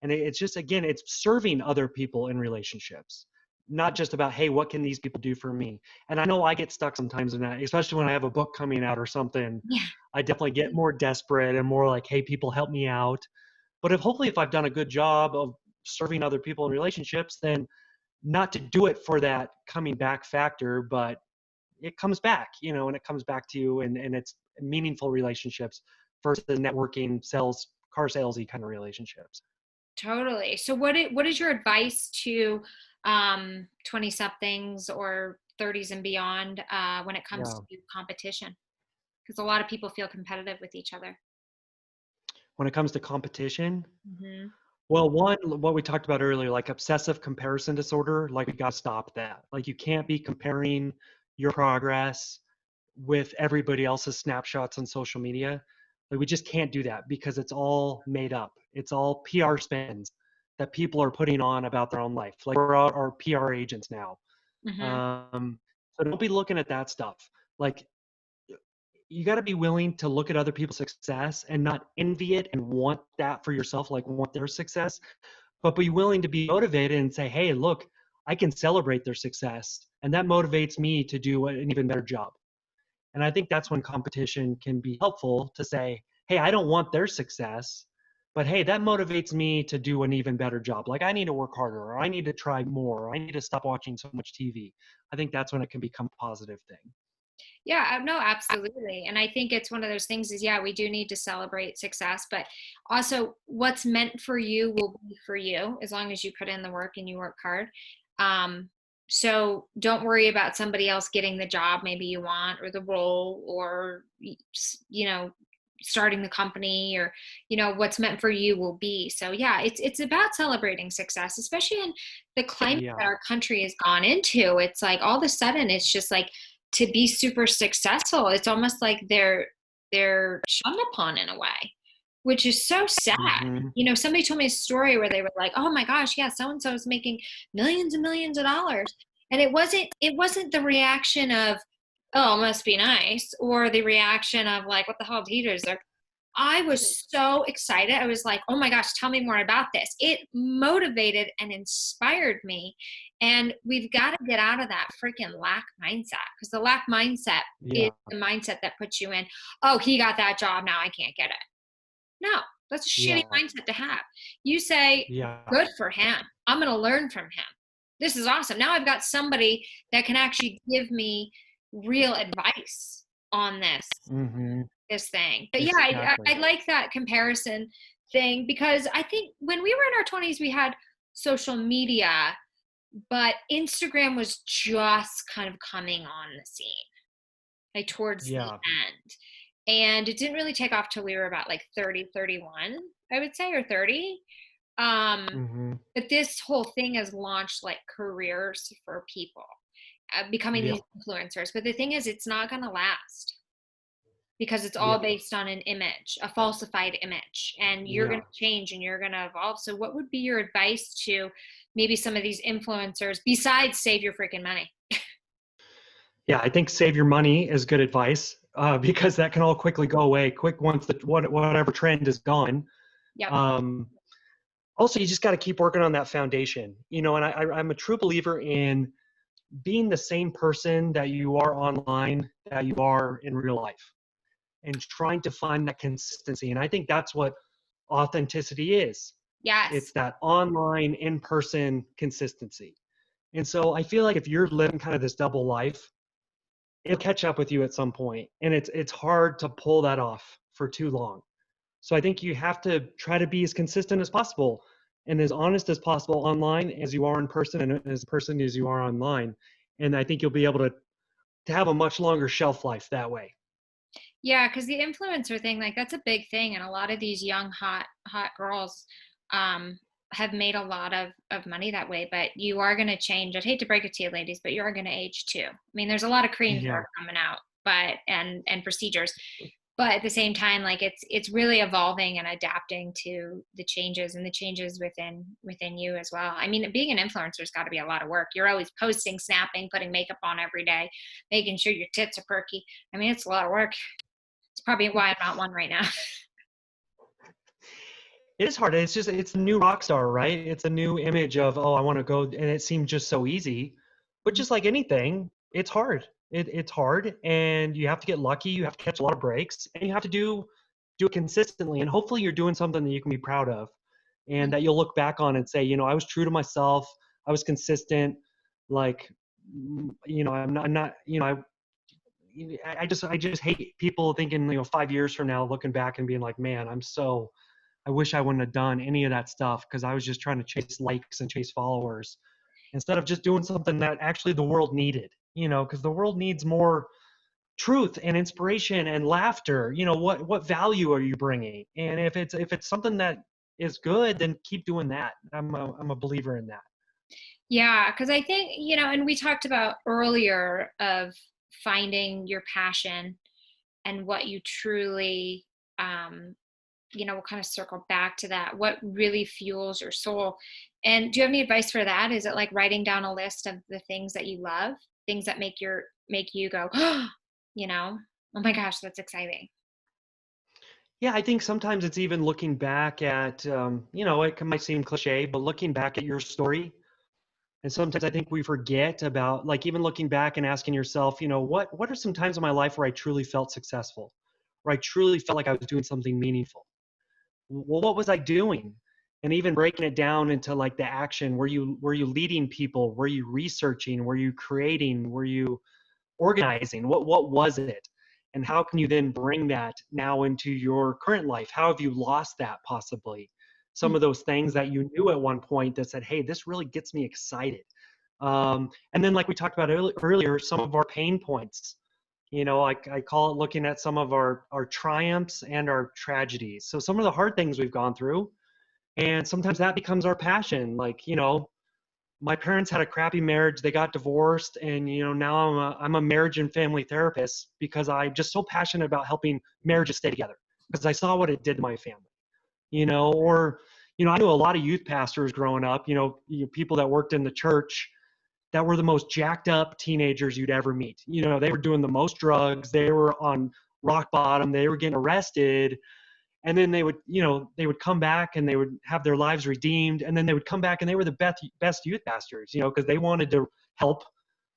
And it's just, again, it's serving other people in relationships, not just about, hey, what can these people do for me? And I know I get stuck sometimes in that, especially when I have a book coming out or something. yeah, I definitely get more desperate and more like, hey, people help me out. But if I've done a good job of serving other people in relationships, then not to do it for that coming back factor, but it comes back, and it comes back to you, and it's meaningful relationships versus networking, sales, car salesy kind of relationships. totally. So what is your advice to 20 somethings or 30s and beyond when it comes Yeah. to competition? Because a lot of people feel competitive with each other. When it comes to competition, Hmm. well, one, what we talked about earlier, like obsessive comparison disorder, like we got to stop that. Like you can't be comparing your progress with everybody else's snapshots on social media. Like we just can't do that because it's all made up. It's all PR spins that people are putting on about their own life. Like we're our PR agents now. Hmm. Um, So don't be looking at that stuff. Like, you got to be willing to look at other people's success and not envy it and want that for yourself, like want their success, but be willing to be motivated and say, hey, look, I can celebrate their success. And that motivates me to do an even better job. And I think that's when competition can be helpful to say, hey, I don't want their success, but hey, that motivates me to do an even better job. Like I need to work harder, or I need to try more, or I need to stop watching so much TV. I think that's when it can become a positive thing. Yeah, no, absolutely. And I think it's one of those things is, yeah, we do need to celebrate success, but also what's meant for you will be for you as long as you put in the work and you work hard. Um, so don't worry about somebody else getting the job maybe you want or the role or, starting the company or, what's meant for you will be. So yeah, it's about celebrating success, especially in the climate Yeah. that our country has gone into. It's like all of a sudden it's just like, to be super successful, it's almost like they're shunned upon in a way, which is so sad. Hmm. Somebody told me a story where they were like, oh my gosh, yeah, so and so is making millions and millions of dollars, and it wasn't the reaction of, oh, it must be nice, or the reaction of like, what the hell did he deserve. I was so excited. I was like, oh my gosh, tell me more about this. It motivated and inspired me. And we've got to get out of that freaking lack mindset, because the lack mindset is Yeah. the mindset that puts you in, oh, he got that job, now I can't get it. No, that's a shitty Yeah. mindset to have. You say, Yeah. good for him. I'm going to learn from him. This is awesome. Now I've got somebody that can actually give me real advice on Hmm. this thing. But yeah, I Exactly. like that comparison thing, because I think when we were in our 20s, we had social media, but Instagram was just kind of coming on the scene, like towards the Yeah. end. And it didn't really take off till we were about like 30, 31, I would say, or 30. Um, Hmm. but this whole thing has launched like careers for people, becoming Yeah. these influencers. But the thing is, it's not going to last, because it's all Yeah. based on an image, a falsified image, and you're going Yeah. to change and you're going to evolve. So what would be your advice to maybe some of these influencers besides save your freaking money? Yeah. I think save your money is good advice, because that can all quickly go away quick once whatever trend is gone. Yep. Um, Also, you just got to keep working on that foundation, and I'm a true believer in being the same person that you are online that you are in real life, and trying to find that consistency. And I think that's what authenticity is. It's Yes. that online, in-person consistency. And so I feel like if you're living kind of this double life, it'll catch up with you at some point, and it's hard to pull that off for too long. So I think you have to try to be as consistent as possible and as honest as possible online as you are in person, and as a person as you are online. And I think you'll be able to have a much longer shelf life that way. Yeah, because the influencer thing, like that's a big thing, and a lot of these young hot girls um have made a lot of money that way. But you are going to change. I'd hate to break it to you, ladies, but you are going to age too. I mean, there's a lot of creams that Yeah. are coming out, but and procedures, but at the same time, like it's really evolving and adapting to the changes, and the changes within you as well. I mean, being an influencer's got to be a lot of work. You're always posting, snapping, putting makeup on every day, making sure your tits are perky. I mean, it's a lot of work. It's probably why I'm not one right now. It is hard. It's a new rock star, right? It's a new image of, oh, I want to go, and it seemed just so easy. But just like anything, it's hard. It's hard, and you have to get lucky. You have to catch a lot of breaks, and you have to do it consistently. And hopefully, you're doing something that you can be proud of, and that you'll look back on and say, I was true to myself. I was consistent. Like, I'm not, I just hate people thinking, 5 years from now, looking back and being like, man, I wish I wouldn't have done any of that stuff because I was just trying to chase likes and chase followers instead of just doing something that actually the world needed, because the world needs more truth and inspiration and laughter. What value are you bringing? And if it's something that is good, then keep doing that. I'm a believer in that. Yeah, because I think, and we talked about earlier of finding your passion and what you truly, um, we'll kind of circle back to that. What really fuels your soul? And do you have any advice for that? Is it like writing down a list of the things that you love? things that make you go, you know, oh my gosh, that's exciting. Yeah, I think sometimes it's even looking back at, might seem cliche, but looking back at your story. And sometimes I think we forget about, like, even looking back and asking yourself, what are some times in my life where I truly felt successful, where I truly felt like I was doing something meaningful? Well, what was I doing? And even breaking it down into like the action, were you leading people? Were you researching? Were you creating? Were you organizing? What was it? And how can you then bring that now into your current life? How have you lost that possibly? Some of those things that you knew at one point that said, hey, this really gets me excited. And then, like we talked about earlier, some of our pain points. I call it looking at some of our triumphs and our tragedies. So some of the hard things we've gone through, and sometimes that becomes our passion. Like, my parents had a crappy marriage, they got divorced, and now I'm a marriage and family therapist because I'm just so passionate about helping marriages stay together because I saw what it did to my family. Or I knew a lot of youth pastors growing up, people that worked in the church that were the most jacked up teenagers you'd ever meet. They were doing the most drugs, they were on rock bottom, they were getting arrested, and then they would come back and they would have their lives redeemed, and then they would come back and they were the best youth pastors, because they wanted to help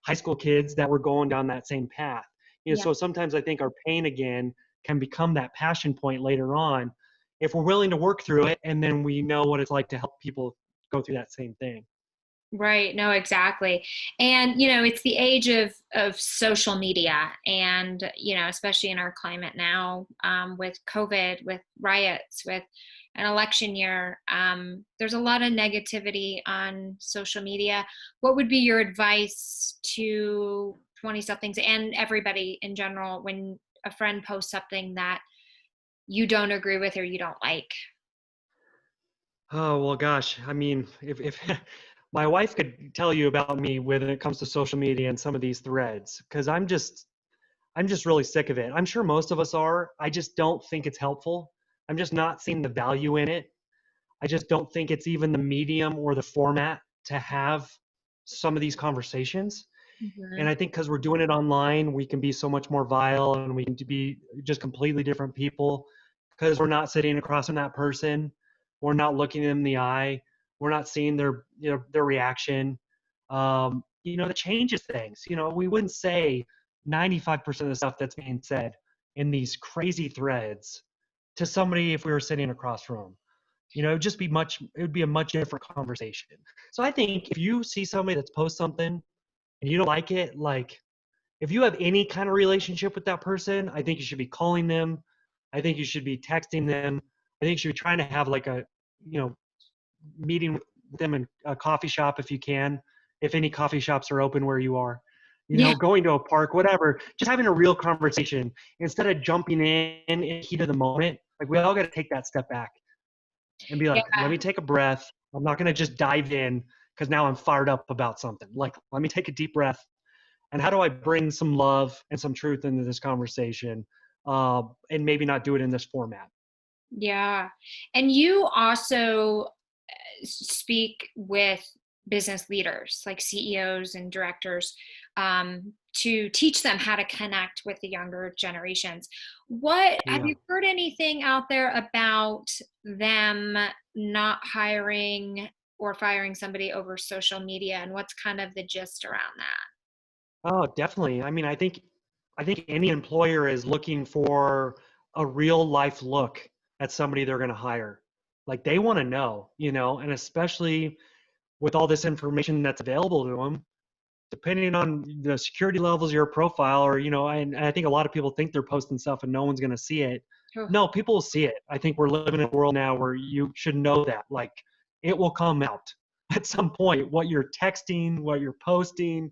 high school kids that were going down that same path. Yeah. So sometimes I think our pain again can become that passion point later on if we're willing to work through it, and then we know what it's like to help people go through that same thing. Right. No, exactly. And, it's the age of social media and, especially in our climate now, with COVID, with riots, with an election year, there's a lot of negativity on social media. What would be your advice to 20 somethings and everybody in general when a friend posts something that you don't agree with or you don't like? Oh, well, gosh. I mean, if my wife could tell you about me when it comes to social media and some of these threads, because I'm just really sick of it. I'm sure most of us are. I just don't think it's helpful. I'm just not seeing the value in it. I just don't think it's even the medium or the format to have some of these conversations. And Mhm. I think because we're doing it online, we can be so much more vile and we can be just completely different people because we're not sitting across from that person. We're not looking them in the eye. We're not seeing their reaction. That changes things. We wouldn't say 95% of the stuff that's being said in these crazy threads to somebody if we were sitting across from them. It would be a much different conversation. So I think if you see somebody that's post something and you don't like it, like if you have any kind of relationship with that person, I think you should be calling them. I think you should be texting them. I think you should be trying to have like a, you know, meeting with them in a coffee shop if you can, if any coffee shops are open where you are, Yeah. going to a park, whatever, just having a real conversation instead of jumping in the heat of the moment. Like we all got to take that step back and be like, let Yeah. me take a breath. I'm not going to just dive in because now I'm fired up about something. Like, let me take a deep breath. And how do I bring some love and some truth into this conversation, and maybe not do it in this format? Yeah. And you also speak with business leaders like CEOs and directors, to teach them how to connect with the younger generations. What have Yeah. you heard anything out there about them not hiring or firing somebody over social media, and what's kind of the gist around that? Oh, definitely. I mean, I think any employer is looking for a real life look at somebody they're going to hire. Like they want to know, and especially with all this information that's available to them, depending on the security levels of your profile, or and I think a lot of people think they're posting stuff and no one's going to see it. Oh, No, people will see it. I think we're living in a world now where you should know that, like, it will come out at some point what you're texting, what you're posting.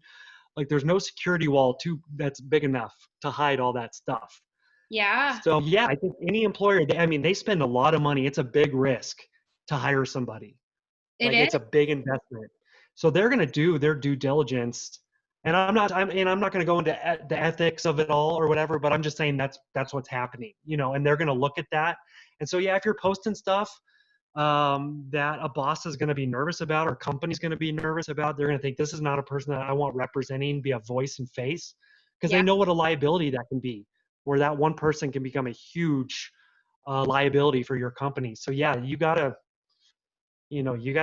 Like there's no security wall too that's big enough to hide all that stuff. yeah, So yeah, I think any employer, I mean, they spend a lot of money. It's a big risk to hire somebody. it Like is. it's a big investment. So they're going to do their due diligence. And I'm not going to go into the ethics of it all or whatever, but I'm just saying that's what's happening, and they're going to look at that. And so yeah, if you're posting stuff, that a boss is going to be nervous about, or company's going to be nervous about. They're going to think this is not a person that I want representing, be a voice and face, because Yeah. they know what a liability that can be, where that one person can become a huge liability for your company. So yeah, you got to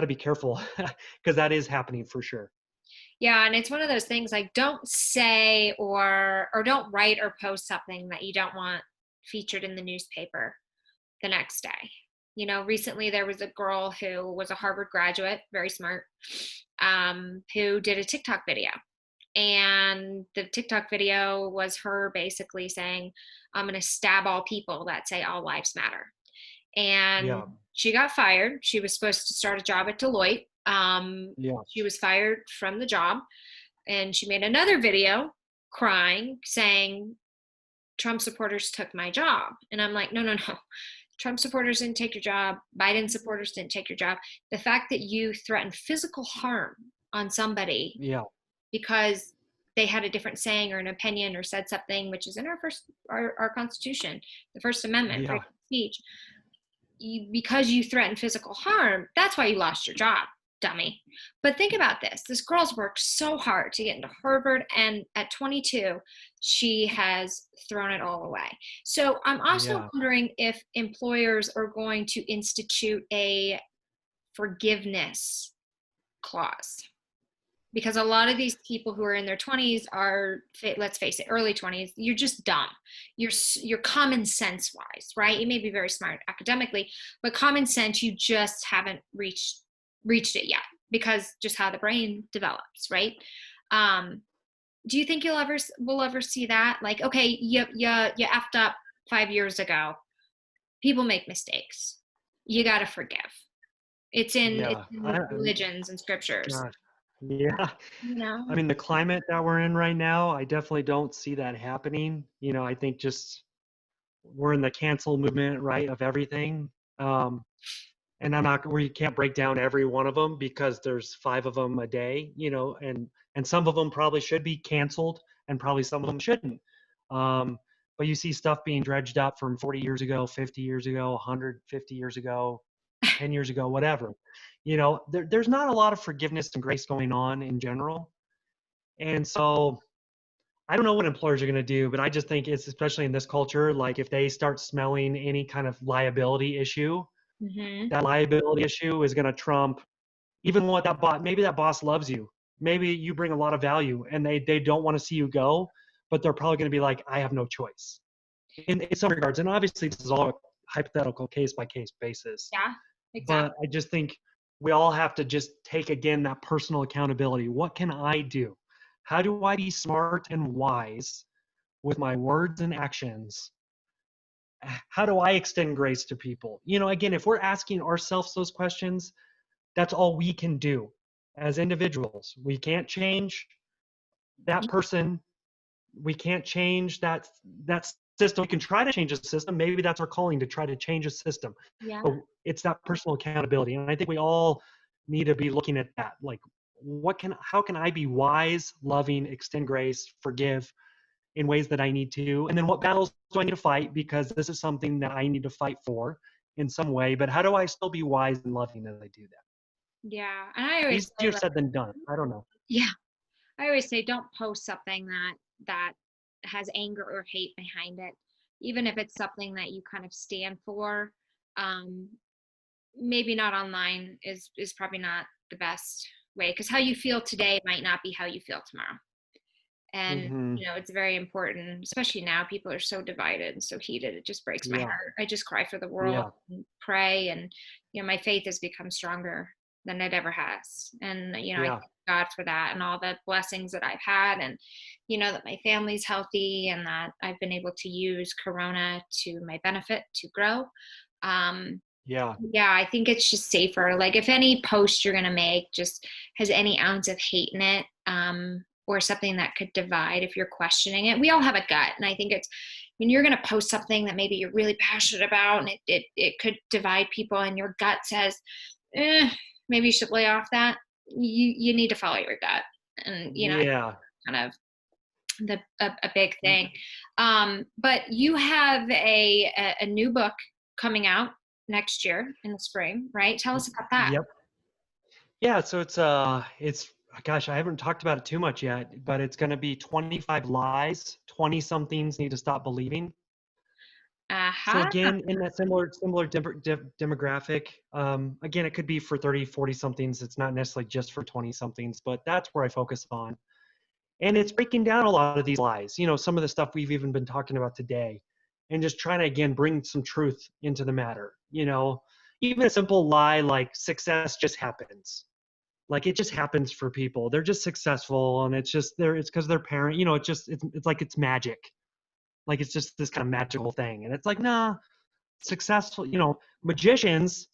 be careful because that is happening for sure. Yeah, and it's one of those things like don't say or don't write or post something that you don't want featured in the newspaper the next day. Recently there was a girl who was a Harvard graduate, very smart, who did a TikTok video. And the TikTok video was her basically saying, I'm going to stab all people that say all lives matter. And Yeah, she got fired. She was supposed to start a job at Deloitte. yeah, She was fired from the job, and she made another video crying, saying, Trump supporters took my job. And I'm like, no, no, no. Trump supporters didn't take your job. Biden supporters didn't take your job. The fact that you threatened physical harm on somebody yeah, because they had a different saying or an opinion or said something, which is in our Constitution, the First Amendment, yeah, freedom of speech, because you threatened physical harm, that's why you lost your job, dummy. But think about this. This girl's worked so hard to get into Harvard, and at 22, she has thrown it all away. So I'm also yeah, wondering if employers are going to institute a forgiveness clause, because a lot of these people who are in their 20s are, let's face it, early 20s. You're just dumb. You're common sense wise, right? You may be very smart academically, but common sense, you just haven't reached it yet, because just how the brain develops, right? um do you think we'll ever see that, like, okay, you effed up 5 years ago, people make mistakes, you got to forgive. It's yeah. in religions and scriptures, Gosh, yeah. you know. I mean, the climate that we're in right now, I definitely don't see that happening. I think just we're in the cancel movement, right, of everything. Um, and we can't break down every one of them because there's 5 of them a day, and some of them probably should be canceled and probably some of them shouldn't. Um, but you see stuff being dredged up from 40 years ago, 50 years ago, 150 years ago, 10 years ago, whatever. There's not a lot of forgiveness and grace going on in general. And so I don't know what employers are going to do, but I just think it's, especially in this culture, like if they start smelling any kind of liability issue, Hmm. that liability issue is going to trump even what maybe that boss loves you. Maybe you bring a lot of value and they don't want to see you go, but they're probably going to be like, I have no choice in some regards. And obviously this is all a hypothetical case by case basis, Yeah, but exactly. I just think we all have to just take again that personal accountability. What can I do? How do I be smart and wise with my words and actions? How do I extend grace to people? Again, if we're asking ourselves those questions, that's all we can do as individuals. We can't change that person. We can't change that system. We can try to change a system. Maybe that's our calling, to try to change a system. Yeah. But it's that personal accountability. And I think we all need to be looking at that. Like, how can I be wise, loving, extend grace, forgive in ways that I need to? And then what battles do I need to fight? Because this is something that I need to fight for in some way. But how do I still be wise and loving as I do that? Yeah. And I always say, Easier like, said than done. I don't know. yeah, I always say don't post something that has anger or hate behind it, even if it's something that you kind of stand for. Um, Maybe not online is probably not the best way, because how you feel today might not be how you feel tomorrow. And Hmm. it's very important, especially now. People are so divided and so heated. It just breaks my Yeah. heart. I just cry for the world Yeah. and pray, and my faith has become stronger than it ever has. And I Yeah. thank God for that, and all the blessings that I've had, and that my family's healthy, and that I've been able to use Corona to my benefit to grow. um Yeah. yeah, I think it's just safer. Like, if any post you're gonna make just has any ounce of hate in it, or something that could divide, if you're questioning it, we all have a gut, and I think it's when you're gonna post something that maybe you're really passionate about, and it could divide people, and your gut says, maybe you should lay off that. You need to follow your gut, and Yeah. kind of a big thing. But you have a new book coming out. next year in the spring, right? Tell us about that. Yep. Yeah, so it's gosh, I haven't talked about it too much yet, but it's going to be 25 lies 20 somethings need to stop believing. So Uh-huh. again, in that similar demographic, again, it could be for 30, 40 somethings. It's not necessarily just for 20 somethings, but that's where I focus on. And it's breaking down a lot of these lies, some of the stuff we've even been talking about today, and just trying to, again, bring some truth into the matter. Even a simple lie like success just happens. Like it just happens for people. They're just successful, and it's because their parent, it's like it's magic. Like it's just this kind of magical thing. And it's like, nah, successful, magicians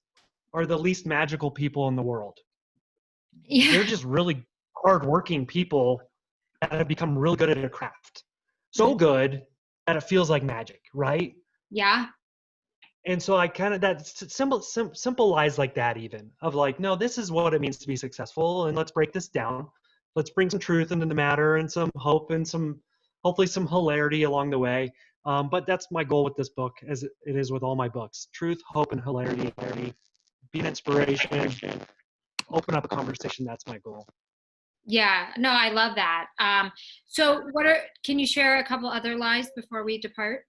are the least magical people in the world. Yeah. They're just really hardworking people that have become real good at a craft. So good that it feels like magic, right? Yeah. And so I kind of that simple lies like that, even of like, no, this is what it means to be successful, and let's break this down. Let's bring some truth into the matter and some hope and hopefully some hilarity along the way. But that's my goal with this book, as it is with all my books: truth, hope, and hilarity. Be an inspiration, open up a conversation. That's my goal. Yeah. No, I love that. So can you share a couple other lies before we depart?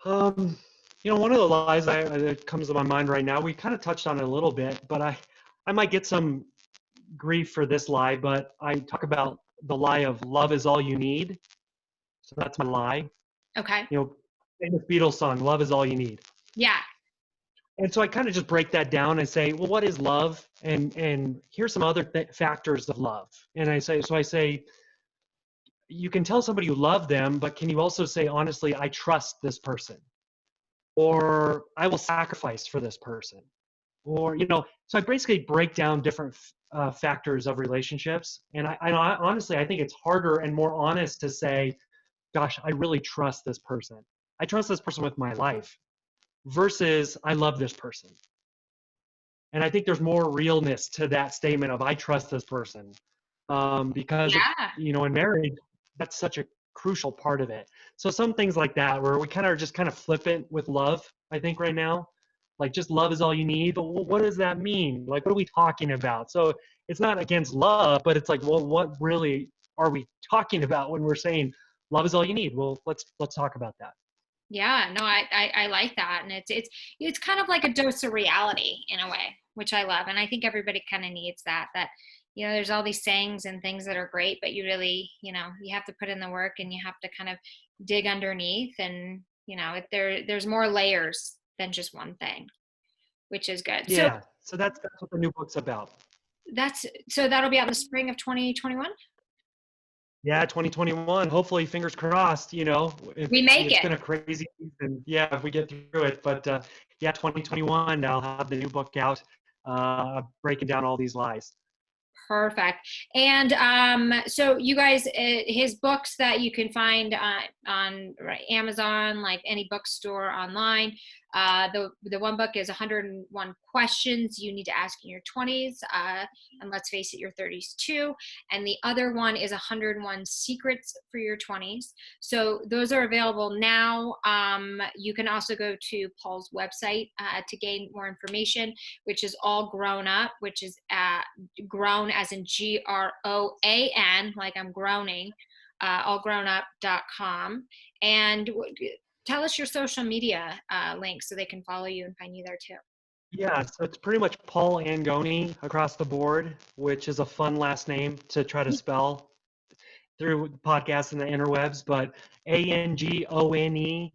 Um, one of the lies that comes to my mind right now, we kind of touched on it a little bit, but I might get some grief for this lie, but I talk about the lie of love is all you need. So that's my lie. Okay. Famous Beatles song, Love is All You Need. Yeah. And so I kind of just break that down and say, well, what is love? And here's some other factors of love. And I say, you can tell somebody you love them, but can you also say, honestly, I trust this person, or I will sacrifice for this person, or so I basically break down different factors of relationships. And I honestly, I think it's harder and more honest to say, gosh, I really trust this person. I trust this person with my life, versus I love this person. And I think there's more realness to that statement of I trust this person, because Yeah. in marriage, that's such a crucial part of it. So some things like that, where we kind of just kind of flippant with love, I think right now, like just love is all you need. But what does that mean? Like, what are we talking about? So it's not against love, but it's like, well, what really are we talking about when we're saying love is all you need? Well, let's talk about that. Yeah. No, I like that. And it's kind of like a dose of reality in a way, which I love. And I think everybody kind of needs that, there's all these sayings and things that are great, but you really, you have to put in the work and you have to kind of dig underneath and, there's more layers than just one thing, which is good. So Yeah. So that's what the new book's about. that'll be out in the spring of 2021. Yeah, 2021. Hopefully, fingers crossed. We make It's it. been a crazy season. Yeah, if we get through it. But yeah, 2021, I'll have the new book out, breaking down all these lies. Perfect. And so you guys, his books that you can find on Amazon, like any bookstore online. The one book is 101 questions you need to ask in your 20s, and let's face it, your 30s too. And the other one is 101 secrets for your 20s. So those are available now. You can also go to Paul's website to gain more information, which is all grown up, which is grown as in GROAN, like I'm groaning, allgrownup.com. And tell us your social media links so they can follow you and find you there too. Yeah, so it's pretty much Paul Angone across the board, which is a fun last name to try to spell through podcasts and the interwebs. But Angone.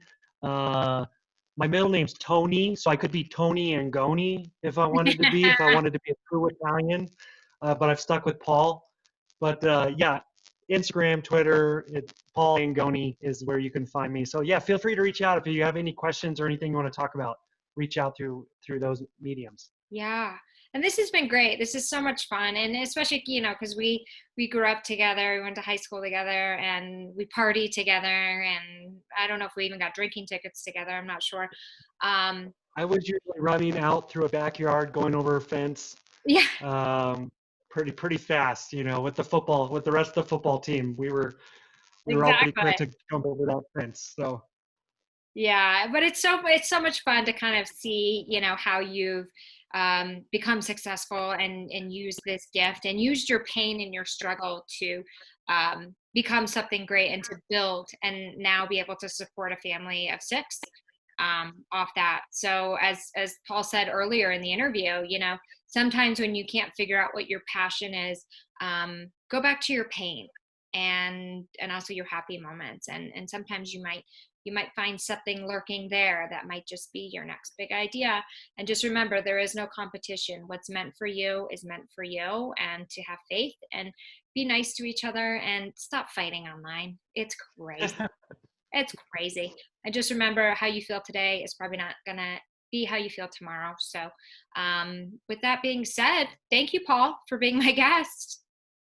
My middle name's Tony, so I could be Tony Angone if I wanted to be, if I wanted to be a true Italian. But I've stuck with Paul. But yeah, Instagram, Twitter, Paul Angone is where you can find me. So yeah, feel free to reach out if you have any questions or anything you want to talk about. Reach out through those mediums. Yeah. And this has been great. This is so much fun. And especially, because we grew up together, we went to high school together and we partied together. And I don't know if we even got drinking tickets together. I'm not sure. I was usually running out through a backyard, going over a fence, Yeah, pretty fast, with with the rest of the football team. We were all pretty exactly. quick to jump over that fence. So Yeah, but it's so much fun to kind of see, how you've become successful and use this gift and used your pain and your struggle to become something great and to build and now be able to support a family of six off that. So as Paul said earlier in the interview, sometimes when you can't figure out what your passion is, go back to your pain and also your happy moments, and sometimes you might find something lurking there that might just be your next big idea. And just remember, there is no competition. What's meant for you is meant for you, and to have faith and be nice to each other and stop fighting online. It's crazy. It's crazy. And just remember, how you feel today is probably not going to be how you feel tomorrow. So, with that being said, thank you, Paul, for being my guest.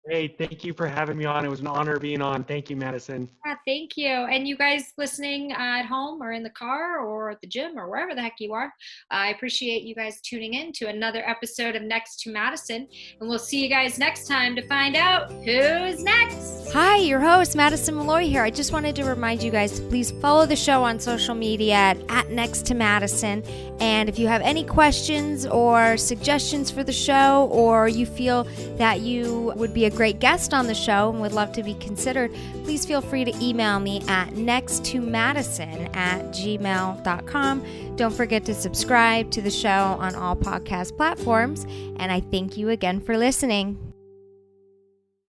Hey, thank you for having me on. It was an honor being on. Thank you, Madison. Yeah, thank you. And you guys listening at home or in the car or at the gym or wherever the heck you are, I appreciate you guys tuning in to another episode of Next to Madison. And we'll see you guys next time to find out who's next. Hi, your host, Madison Malloy here. I just wanted to remind you guys to please follow the show on social media at Next to Madison. And if you have any questions or suggestions for the show, or you feel that you would be a great guest on the show and would love to be considered, please feel free to email me at nexttomadison@gmail.com. Don't forget to subscribe to the show on all podcast platforms. And I thank you again for listening.